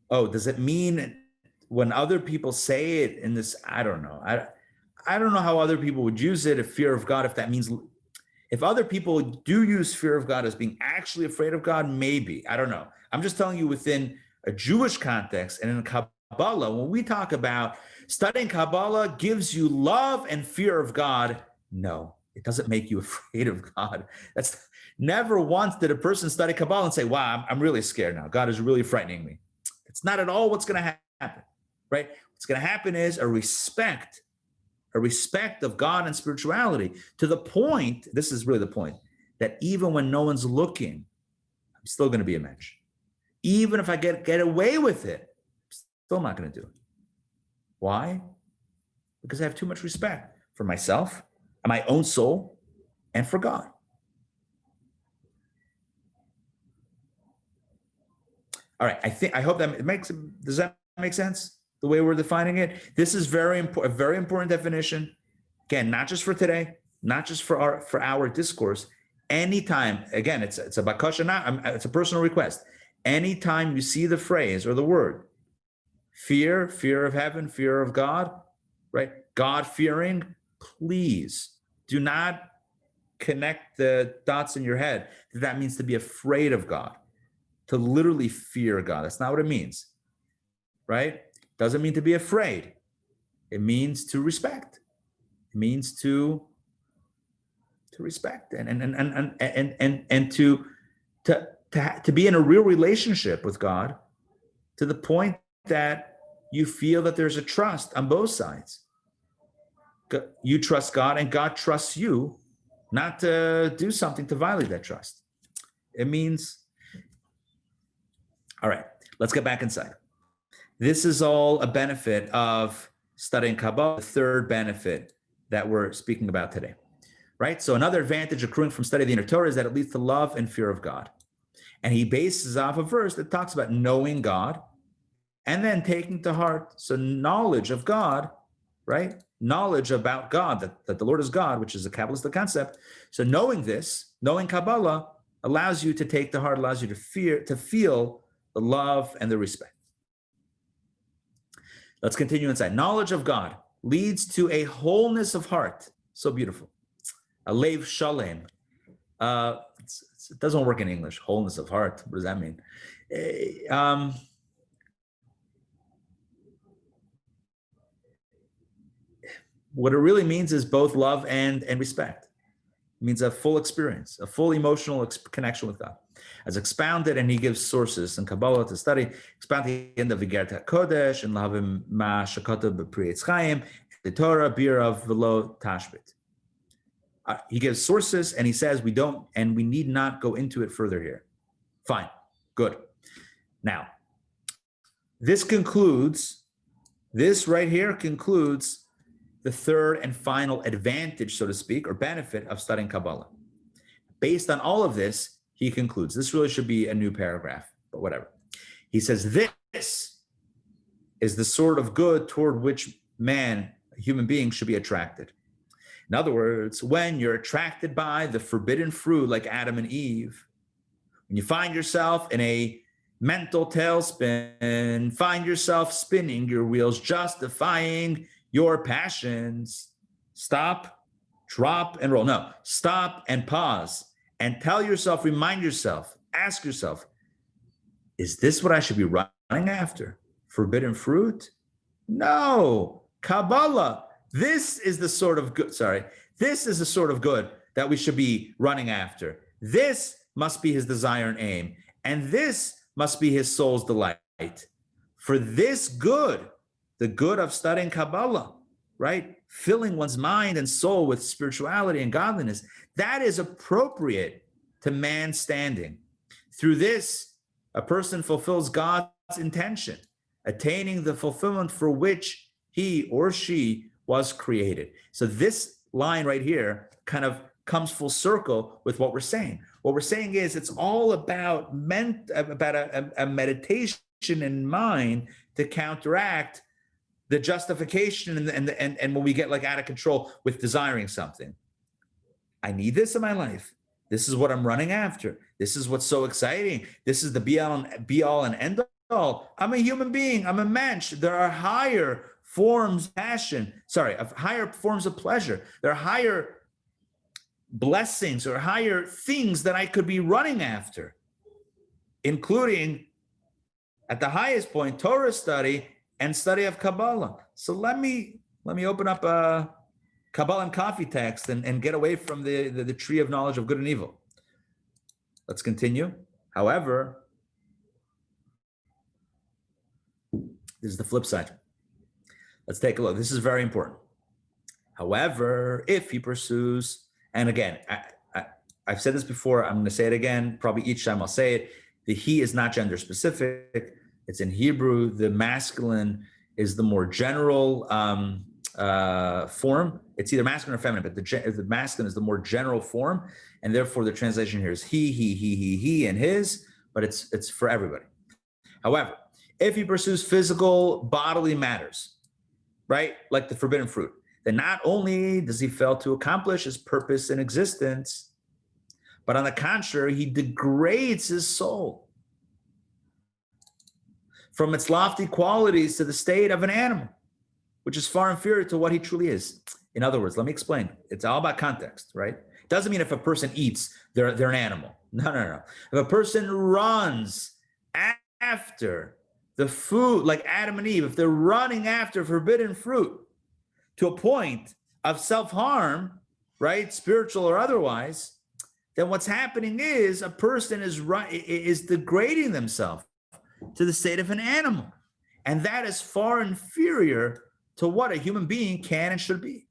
Speaker 1: Oh, does it mean when other people say it in this? I don't know. I don't know how other people would use it. If fear of God, if that means, if other people do use fear of God as being actually afraid of God, maybe. I don't know. I'm just telling you within a Jewish context and in Kabbalah, when we talk about studying Kabbalah gives you love and fear of God, no, it doesn't make you afraid of God. That's never once did a person study Kabbalah and say, wow, I'm really scared now. God is really frightening me. It's not at all what's going to happen, right? What's going to happen is a respect of God and spirituality to the point, this is really the point, that even when no one's looking, I'm still going to be a mensch. Even if I get away with it, I'm still not going to do it. Why? Because I have too much respect for myself and my own soul and for God. All right, I hope that does that make sense? The way we're defining it? This is a very important definition. Again, not just for today, not just for our discourse. anytime, again, it's a bakasha, it's a personal request. Anytime you see the phrase or the word, fear of heaven, fear of God, right? God fearing, please do not connect the dots in your head that means to be afraid of God, to literally fear God. That's not what it means, right? Doesn't mean to be afraid. It means to respect. It means to respect and to be in a real relationship with God to the point that you feel that there's a trust on both sides. You trust God and God trusts you not to do something to violate that trust. It means, all right, let's get back inside. This is all a benefit of studying Kabbalah, the third benefit that we're speaking about today, right? So another advantage accruing from studying the inner Torah is that it leads to love and fear of God. And he bases off a verse that talks about knowing God and then taking to heart. So knowledge of God, right? Knowledge about God, that the Lord is God, which is a Kabbalistic concept. So knowing this, knowing Kabbalah, allows you to take to heart, allows you to feel the love and the respect. Let's continue inside. Knowledge of God leads to a wholeness of heart. So beautiful. A lev shalem. It doesn't work in English. Wholeness of heart. What does that mean? What it really means is both love and respect. It means a full experience, a full emotional connection with God. As expounded, and he gives sources in Kabbalah to study, expounded in the Vigerta Kodesh, and Lahavim Ma Shakota B'Pri Eitz Chaim, the Torah, Birav Velo Tashbit. He gives sources and he says we don't, and we need not go into it further here. Fine, good. Now, this right here concludes the third and final advantage, so to speak, or benefit of studying Kabbalah. Based on all of this, he concludes, this really should be a new paragraph, but whatever. He says, this is the sort of good toward which man, a human being, should be attracted. In other words, when you're attracted by the forbidden fruit like Adam and Eve, when you find yourself in a mental tailspin, find yourself spinning your wheels, justifying your passions, stop, drop, and roll. No, stop and pause and tell yourself, remind yourself, ask yourself, is this what I should be running after? Forbidden fruit? No, Kabbalah. This is the sort of good, this is the sort of good that we should be running after. This must be his desire and aim. And this must be his soul's delight. For this good, the good of studying Kabbalah, right? Filling one's mind and soul with spirituality and godliness, that is appropriate to man's standing. Through this, a person fulfills God's intention, attaining the fulfillment for which he or she was created. So this line right here kind of comes full circle with what we're saying. What we're saying is it's all about a meditation in mind to counteract the justification and when we get like out of control with desiring something. I need this in my life. This is what I'm running after. This is what's so exciting. This is the be all and end all. I'm a human being. I'm a mensch. There are higher forms of passion, of higher forms of pleasure. There are higher blessings or higher things that I could be running after, including at the highest point, Torah study and study of Kabbalah. So let me open up a Kabbalah and Coffee text and get away from the tree of knowledge of good and evil. Let's continue. However, this is the flip side. Let's take a look. This is very important. However, if he pursues, and again, I've said this before, I'm going to say it again, probably each time I'll say it, the he is not gender specific. It's in Hebrew. The masculine is the more general form. It's either masculine or feminine, but the masculine is the more general form. And therefore the translation here is he, and his, but it's for everybody. However, if he pursues physical bodily matters, right, like the forbidden fruit, then not only does he fail to accomplish his purpose in existence, But on the contrary, he degrades his soul from its lofty qualities to the state of an animal, which is far inferior to what he truly is. In other words, let me explain. It's all about context, right? It doesn't mean if a person eats, they're an animal. No. If a person runs after the food, like Adam and Eve, if they're running after forbidden fruit to a point of self-harm, right, spiritual or otherwise, then what's happening is a person is degrading themselves to the state of an animal. And that is far inferior to what a human being can and should be.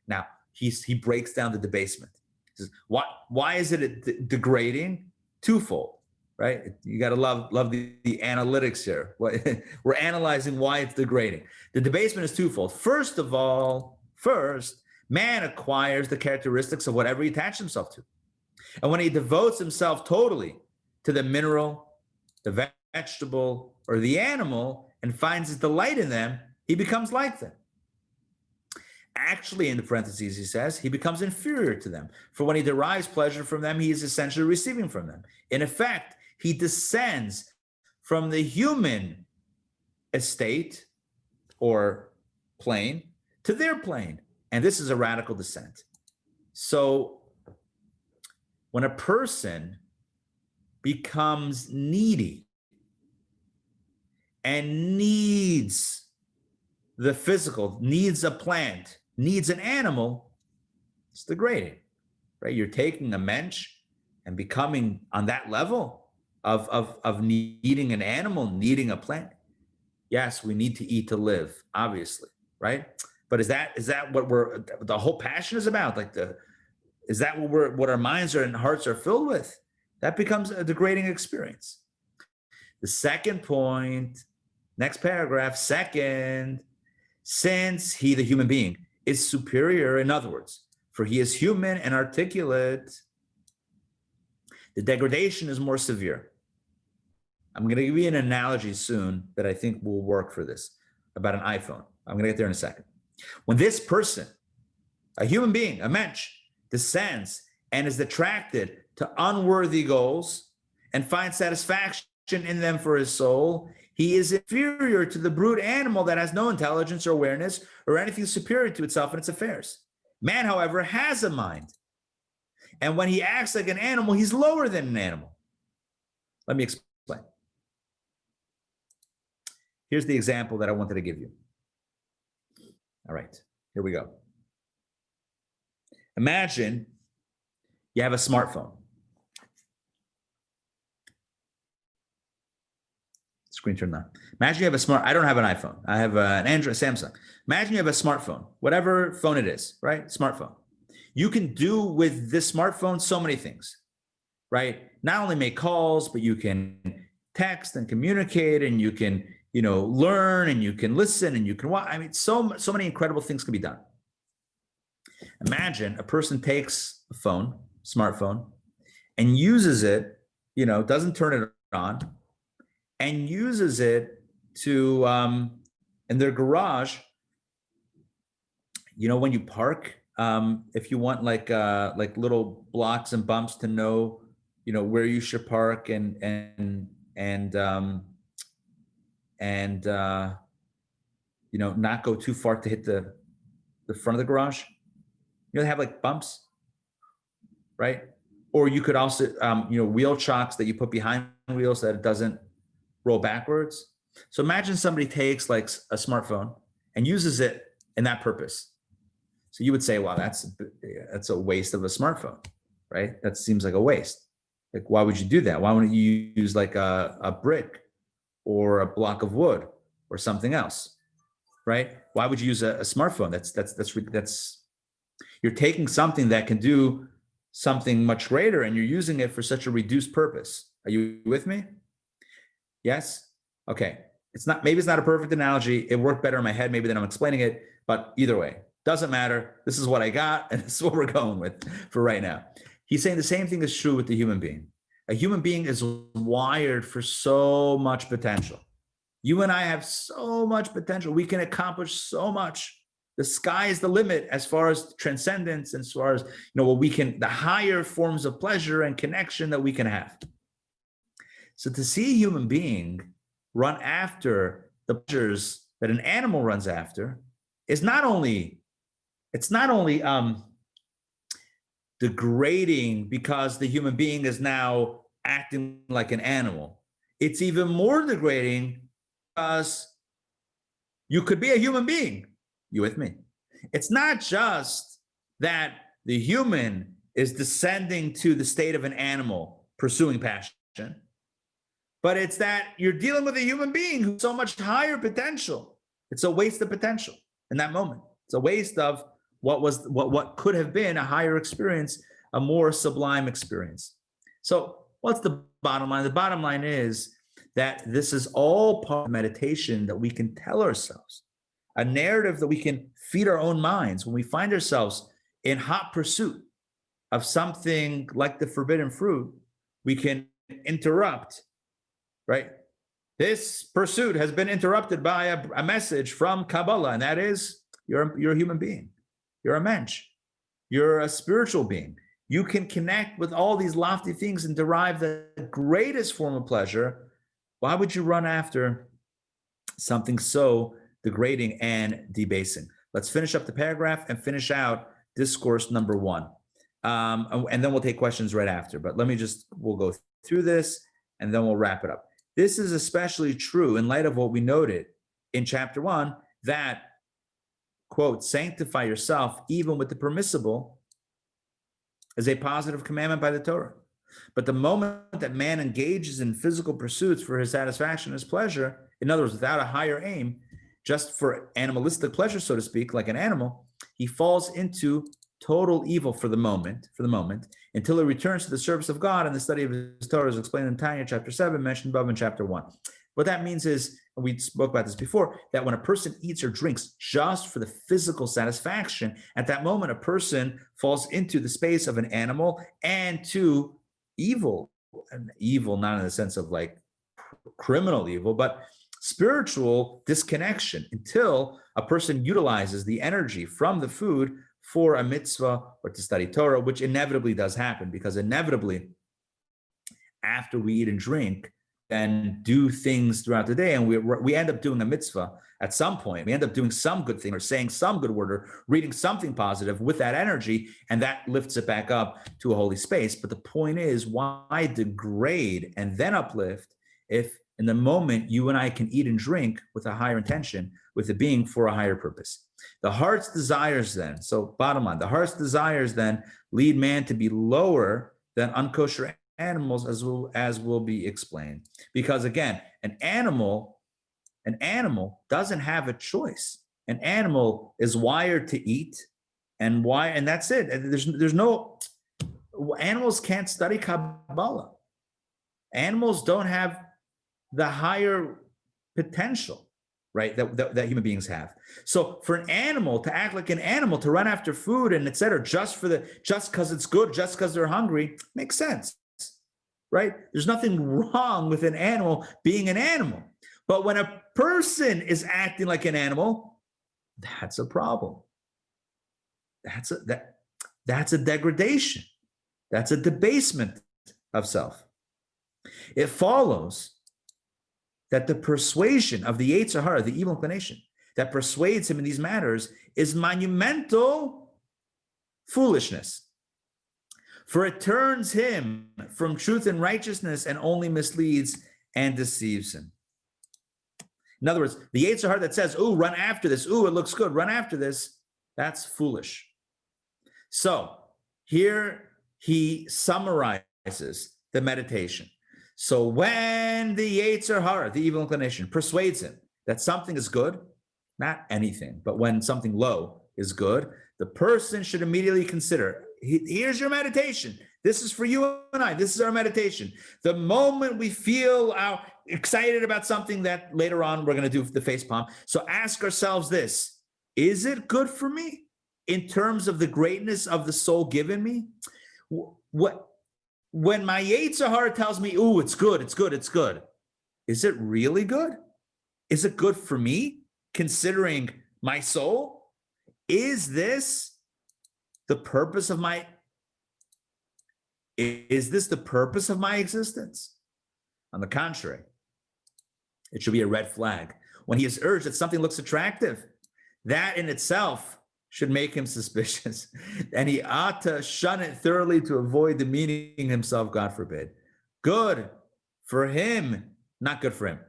Speaker 1: Now, he breaks down the debasement. He says, why is it degrading? Twofold, right? You got to love the analytics here. We're analyzing why it's degrading. The debasement is twofold. First, man acquires the characteristics of whatever he attached himself to. And when he devotes himself totally to the mineral, the vegetable, or the animal, and finds his delight in them, he becomes like them. Actually, in the parentheses, he says, he becomes inferior to them. For when he derives pleasure from them, he is essentially receiving from them. In effect, he descends from the human estate or plane to their plane. And this is a radical descent. So when a person becomes needy and needs the physical, needs a plant, needs an animal, it's degrading, right? You're taking a mensch and becoming on that level of needing an animal, needing a plant. Yes, we need to eat to live, obviously, right? But is that what the whole passion is about? Is that what our minds and hearts are filled with? That becomes a degrading experience. The second point, next paragraph, second, since he, the human being, is superior, in other words, for he is human and articulate, the degradation is more severe. I'm going to give you an analogy soon that I think will work for this about an iPhone. I'm going to get there in a second. When this person, a human being, a mensch, descends and is attracted to unworthy goals and finds satisfaction in them for his soul, he is inferior to the brute animal that has no intelligence or awareness or anything superior to itself and its affairs. Man, however, has a mind. And when he acts like an animal, he's lower than an animal. Let me explain. Here's the example that I wanted to give you. All right, here we go. Imagine you have a smartphone. Screen turned on. Imagine you have I don't have an iPhone. I have an Android, Samsung. Imagine you have a smartphone, whatever phone it is, right? Smartphone. You can do with this smartphone so many things, right? Not only make calls, but you can text and communicate, and you can, learn, and you can listen, and you can watch. I mean, so many incredible things can be done. Imagine a person takes a smartphone, and uses it, doesn't turn it on, and uses it to, in their garage, when you park, if you want like little blocks and bumps to know, where you should park and not go too far to hit the front of the garage. They have like bumps, right? Or you could also, wheel chocks that you put behind wheels that it doesn't roll backwards. So imagine somebody takes like a smartphone and uses it in that purpose. So you would say, wow, that's a waste of a smartphone, right? That seems like a waste. Like, why would you do that? Why wouldn't you use like a brick or a block of wood or something else, right? Why would you use a smartphone? That's you're taking something that can do something much greater and you're using it for such a reduced purpose. Are you with me? Yes? Okay. Maybe it's not a perfect analogy. It worked better in my head maybe than I'm explaining it, but either way, doesn't matter. This is what I got, and this is what we're going with for right now. He's saying the same thing is true with the human being. A human being is wired for so much potential. You and I have so much potential. We can accomplish so much. The sky is the limit as far as transcendence, and as far as, what we can, the higher forms of pleasure and connection that we can have. So to see a human being run after the pleasures that an animal runs after is not only degrading because the human being is now acting like an animal. It's even more degrading because you could be a human being. You with me? It's not just that the human is descending to the state of an animal pursuing passion, but it's that you're dealing with a human being who's so much higher potential. It's a waste of potential in that moment. It's a waste of what could have been a higher experience, a more sublime experience. So what's the bottom line? The bottom line is that this is all part of meditation that we can tell ourselves, a narrative that we can feed our own minds when we find ourselves in hot pursuit of something like the forbidden fruit. We can interrupt, right? This pursuit has been interrupted by a message from Kabbalah, and that is you're a human being. You're a mensch. You're a spiritual being. You can connect with all these lofty things and derive the greatest form of pleasure. Why would you run after something so degrading and debasing? Let's finish up the paragraph and finish out discourse number 1. And then we'll take questions right after. But we'll go through this and then we'll wrap it up. This is especially true in light of what we noted in chapter 1, that, quote, sanctify yourself even with the permissible is a positive commandment by the Torah. But the moment that man engages in physical pursuits for his satisfaction, his pleasure, in other words, without a higher aim, just for animalistic pleasure, so to speak, like an animal, he falls into total evil for the moment, until he returns to the service of God and the study of his Torah, is explained in Tanya chapter 7, mentioned above in chapter 1. What that means is, and we spoke about this before, that when a person eats or drinks just for the physical satisfaction, at that moment, a person falls into the space of an animal and to evil, and evil not in the sense of like criminal evil, but spiritual disconnection, until a person utilizes the energy from the food for a mitzvah or to study Torah, which inevitably does happen, because inevitably after we eat and drink and do things throughout the day, and we end up doing a mitzvah at some point, we end up doing some good thing or saying some good word or reading something positive with that energy, and that lifts it back up to a holy space. But the point is, why degrade and then uplift if in the moment you and I can eat and drink with a higher intention, with it being for a higher purpose? The heart's desires then, so bottom line, the heart's desires then lead man to be lower than unkosher animals, as will be explained. Because again, an animal doesn't have a choice. An animal is wired to eat, and that's it. There's no, animals can't study Kabbalah. Animals don't have the higher potential, right, that human beings have. So for an animal to act like an animal, to run after food and et cetera, just because it's good, just because they're hungry, makes sense, right? There's nothing wrong with an animal being an animal. But when a person is acting like an animal, that's a problem. That's a degradation. That's a debasement of self. It follows that the persuasion of the Yetzer Hara, the evil inclination, that persuades him in these matters is monumental foolishness. For it turns him from truth and righteousness and only misleads and deceives him. In other words, the Yetzer Hara that says, ooh, run after this, ooh, it looks good, run after this, that's foolish. So here he summarizes the meditation. So when the Yetzer Hara, the evil inclination, persuades him that something is good, not anything, but when something low is good, the person should immediately consider, here's your meditation. This is for you and I. This is our meditation. The moment we feel excited about something that later on we're going to do the face palm. So ask ourselves this, is it good for me in terms of the greatness of the soul given me? When my Yetzer Hara tells me, ooh, it's good, it's good, it's good, is it really good? Is it good for me, considering my soul? Is this the purpose of my existence? On the contrary, it should be a red flag. When he is urged that something looks attractive, that in itself should make him suspicious, and he ought to shun it thoroughly to avoid demeaning himself, God forbid. Good for him, not good for him.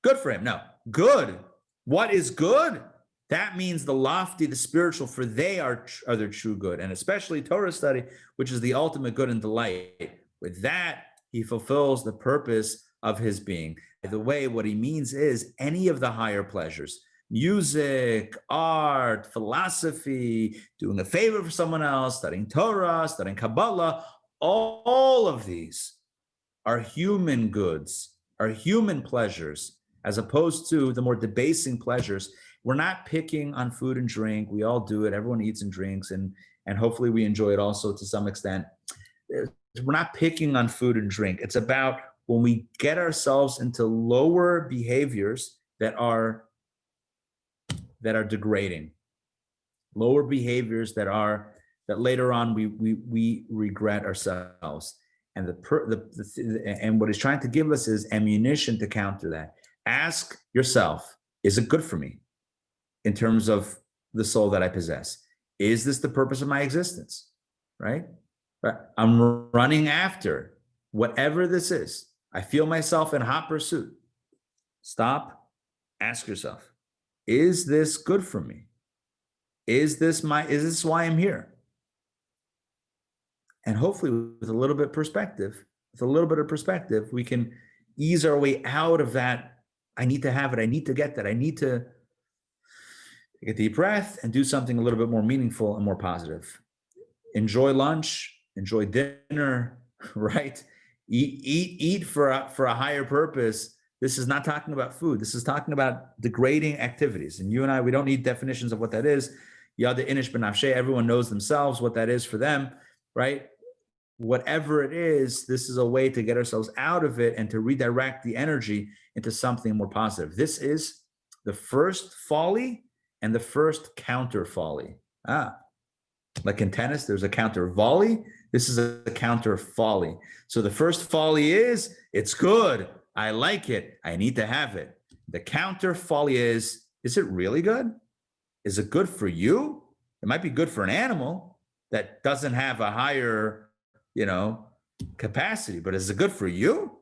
Speaker 1: Good for him, no, good. What is good? That means the lofty, the spiritual, for they are their true good, and especially Torah study, which is the ultimate good and delight. With that, he fulfills the purpose of his being. By the way, what he means is any of the higher pleasures, music, art, philosophy, doing a favor for someone else, studying Torah, studying Kabbalah, all of these are human goods, are human pleasures, as opposed to the more debasing pleasures. We're not picking on food and drink. We all do it. Everyone eats and drinks, and hopefully we enjoy it also to some extent. We're not picking on food and drink. It's about when we get ourselves into lower behaviors that are degrading, lower behaviors that later on we regret ourselves. And and what he's trying to give us is ammunition to counter that. Ask yourself, is it good for me in terms of the soul that I possess? Is this the purpose of my existence? Right? I'm running after whatever this is. I feel myself in hot pursuit. Stop. Ask yourself, is this good for me? Is this why I'm here? And hopefully with a little bit of perspective, we can ease our way out of that. I need to have it. I need to get that. I need to take a deep breath and do something a little bit more meaningful and more positive. Enjoy lunch, enjoy dinner, right? Eat for a higher purpose. This is not talking about food. This is talking about degrading activities. And you and I, we don't need definitions of what that is. Yada inish benafshe, everyone knows themselves what that is for them, right? Whatever it is, this is a way to get ourselves out of it and to redirect the energy into something more positive. This is the first folly and the first counter folly. Like in tennis, there's a counter volley. This is a counter folly. So the first folly is, it's good. I like it. I need to have it. The counter folly is it really good? Is it good for you? It might be good for an animal that doesn't have a higher, capacity, but is it good for you?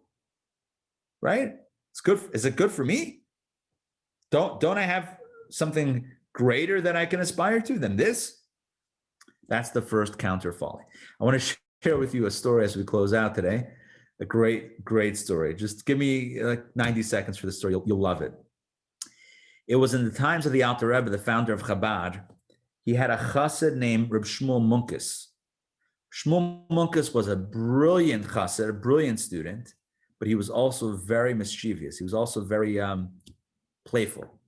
Speaker 1: Right? It's good. Is it good for me? Don't I have something greater that I can aspire to than this? That's the first counter folly. I want to share with you a story as we close out today. A great, great story. Just give me like 90 seconds for the story. You'll love it. It was in the times of the Alter Rebbe, the founder of Chabad. He had a chassid named Reb Shmuel Munkes. Shmuel Munkes was a brilliant chassid, a brilliant student, but he was also very mischievous. He was also very playful.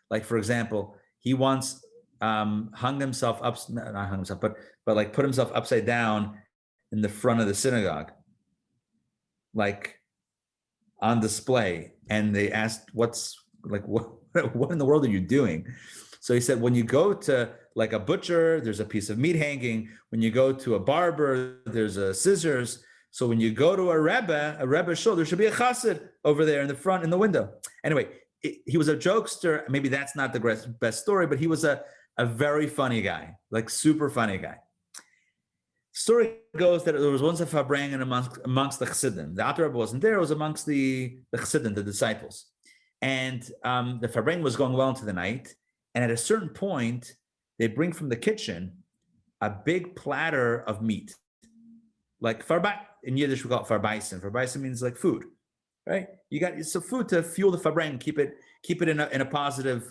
Speaker 1: Like, for example, he once put himself upside down in the front of the synagogue, like on display. And they asked, what in the world are you doing? So he said, when you go to like a butcher, there's a piece of meat hanging. When you go to a barber, there's a scissors. So when you go to a Rebbe shul, there should be a chassid over there in the front, in the window. Anyway, he was a jokester. Maybe that's not the best story, but he was a very funny guy, like super funny guy. Story goes that there was once a farbrengen amongst the chassidim. The Alter Rebbe wasn't there. It was amongst the chassidim, the disciples. And the farbrengen was going well into the night. And at a certain point, they bring from the kitchen a big platter of meat. Like in Yiddish, we call it farbeisen. Farbeisen means like food, right? It's a food to fuel the farbrengen, keep it in a positive.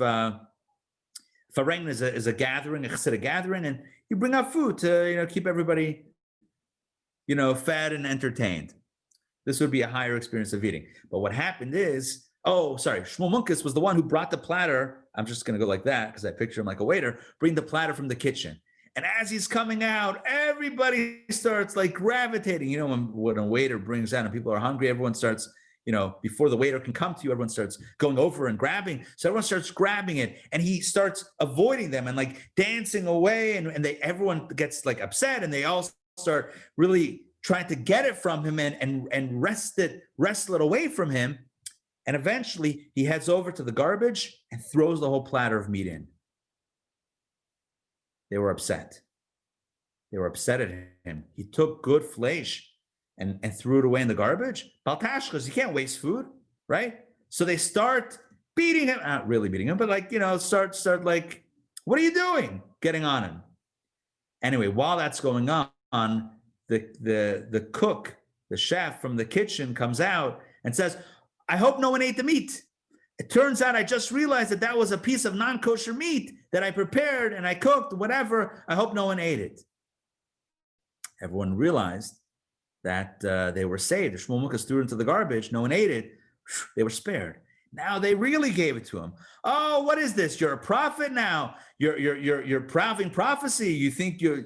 Speaker 1: Farbrengen is a gathering, a chassidic gathering, and you bring out food to keep everybody fed and entertained. This would be a higher experience of eating. But what happened is, Shmuel Munkes was the one who brought the platter. I'm just going to go like that because I picture him like a waiter, bring the platter from the kitchen. And as he's coming out, everybody starts like gravitating. When a waiter brings out and people are hungry, everyone starts, before the waiter can come to you, everyone starts going over and grabbing. So everyone starts grabbing it, and he starts avoiding them and like dancing away, and everyone gets like upset, and they all start really trying to get it from him and wrestle it away from him. And eventually he heads over to the garbage and throws the whole platter of meat in. They were upset. They were upset at him. He took good flesh and threw it away in the garbage. Baltashkas, you can't waste food, right? So they start beating him, not really beating him, but like, start like, what are you doing? Getting on him. Anyway, while that's going on, the cook, the chef from the kitchen comes out and says, I hope no one ate the meat. It turns out I just realized that was a piece of non-kosher meat that I prepared and I cooked, whatever. I hope no one ate it. Everyone realized that they were saved. The Shmuel threw it into the garbage. No one ate it. They were spared. Now they really gave it to him. Oh, what is this? You're a prophet now. You're proving prophecy. You think you're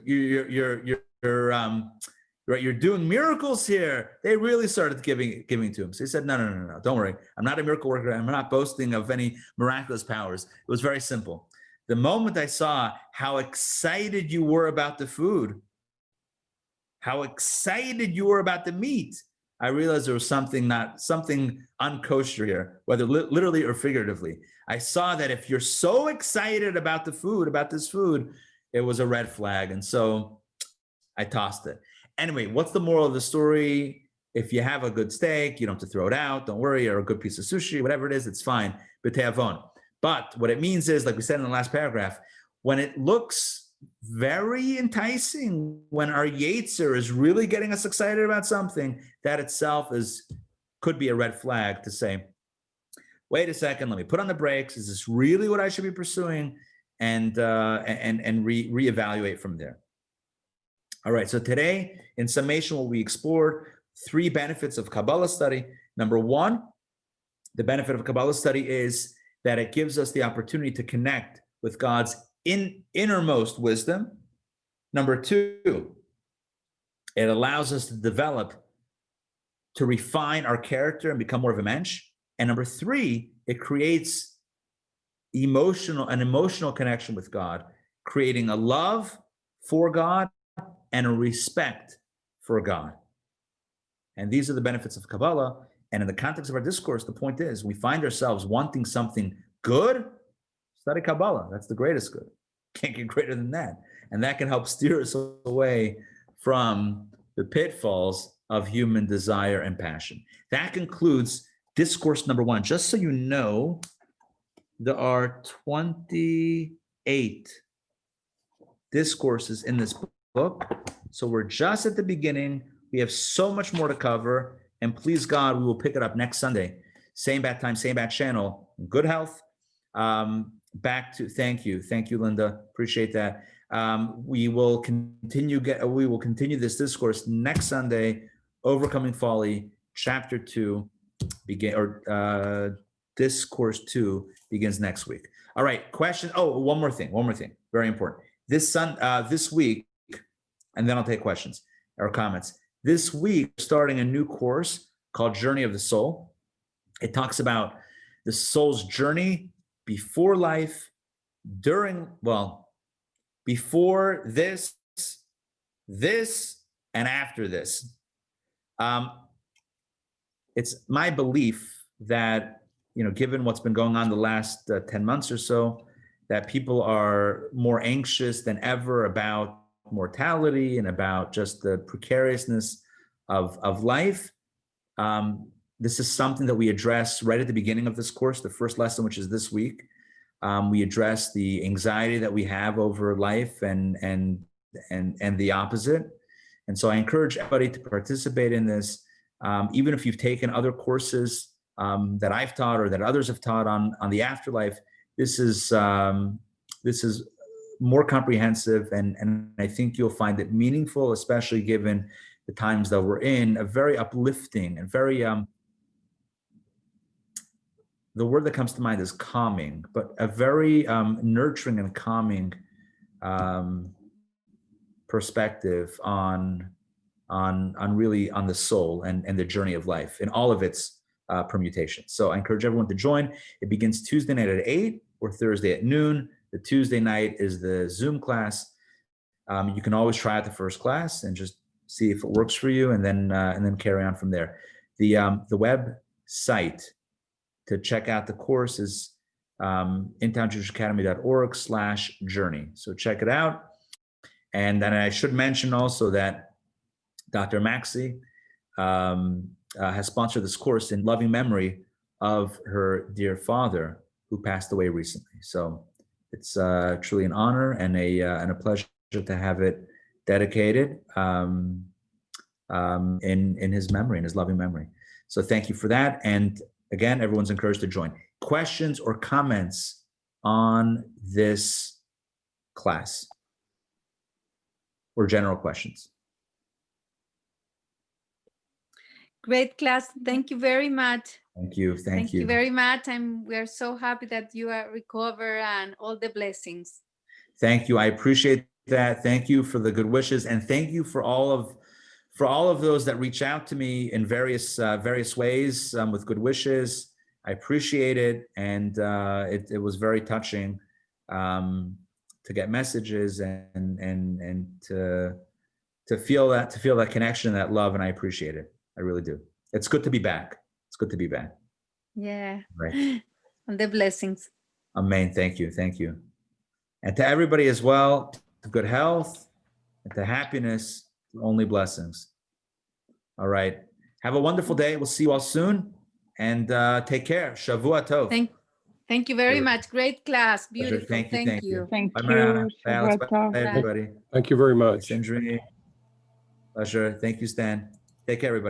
Speaker 1: doing miracles here. They really started giving to him. So he said, no, don't worry. I'm not a miracle worker. I'm not boasting of any miraculous powers. It was very simple. The moment I saw how excited you were about the food, how excited you were about the meat, I realized there was something unkosher here, whether literally or figuratively. I saw that if you're so excited about the food, about this food, it was a red flag. And so I tossed it. Anyway, what's the moral of the story? If you have a good steak, you don't have to throw it out. Don't worry, or a good piece of sushi, whatever it is, it's fine. But what it means is, like we said in the last paragraph, when it looks very enticing, when our Yetzer is really getting us excited about something, that itself could be a red flag to say, wait a second, let me put on the brakes. Is this really what I should be pursuing? And reevaluate from there. All right, so today, in summation, we explored 3 benefits of Kabbalah study. Number 1, the benefit of Kabbalah study is that it gives us the opportunity to connect with God's innermost wisdom. Number 2, it allows us to refine our character and become more of a mensch. And number 3, it creates an emotional connection with God, creating a love for God and a respect for God. And these are the benefits of Kabbalah. And in the context of our discourse, the point is, we find ourselves wanting something good, study Kabbalah. That's the greatest good. Can't get greater than that. And that can help steer us away from the pitfalls of human desire and passion. That concludes discourse number 1. Just so you know, there are 28 discourses in this book. So we're just at the beginning. We have so much more to cover. And please God, we will pick it up next Sunday. Same bat time, same bat channel. Good health. Thank you, Linda. Appreciate that. We will continue this discourse next Sunday. Overcoming Folly, chapter 2 discourse 2 begins next week. All right, question. Oh, one more thing, very important. This week, and then I'll take questions or comments. This week, starting a new course called Journey of the Soul. It talks about the soul's journey before life, before this, and after this. It's my belief that, given what's been going on the last 10 months or so, that people are more anxious than ever about mortality and about just the precariousness of life. This is something that we address right at the beginning of this course, the first lesson, which is this week. We address the anxiety that we have over life and the opposite. And so I encourage everybody to participate in this, even if you've taken other courses that I've taught or that others have taught on the afterlife. This is more comprehensive, and I think you'll find it meaningful, especially given the times that we're in. A very uplifting and very the word that comes to mind is calming, but a very nurturing and calming perspective on the soul and the journey of life in all of its permutations. So I encourage everyone to join. It begins Tuesday night at 8 or Thursday at noon. The Tuesday night is the Zoom class. You can always try out the first class and just see if it works for you, and then carry on from there. The website to check out the course is intownjewishacademy.org/journey. So check it out. And then I should mention also that Dr. Maxey has sponsored this course in loving memory of her dear father who passed away recently. So it's truly an honor and a pleasure to have it dedicated in his memory, in his loving memory. So thank you for that. And again, everyone's encouraged to join. Questions or comments on this class or general questions?
Speaker 4: Great class. Thank you very much.
Speaker 1: Thank you.
Speaker 4: Thank you very much. We're so happy that you are recovered and all the blessings.
Speaker 1: Thank you. I appreciate that. Thank you for the good wishes, and thank you for all of those that reach out to me in various ways with good wishes. I appreciate it, and it was very touching to get messages and to feel that connection, that love, and I appreciate it. I really do. It's good to be back. It's good to be back.
Speaker 4: Yeah.
Speaker 1: Right.
Speaker 4: And the blessings.
Speaker 1: Amen. Thank you. Thank you. And to everybody as well, to good health and to happiness, only blessings. All right. Have a wonderful day. We'll see you all soon. And take care. Shavua tov.
Speaker 4: Thank you very much. Great class. Beautiful.
Speaker 1: Thank you.
Speaker 4: Thank you.
Speaker 5: Thank
Speaker 1: Bye,
Speaker 5: you.
Speaker 1: Mariana. Bye, Alex.
Speaker 5: Shabbat
Speaker 1: Bye,
Speaker 5: tov.
Speaker 1: everybody.
Speaker 6: Thank you very much.
Speaker 1: Sindri. Pleasure. Thank you, Stan. Take care, everybody.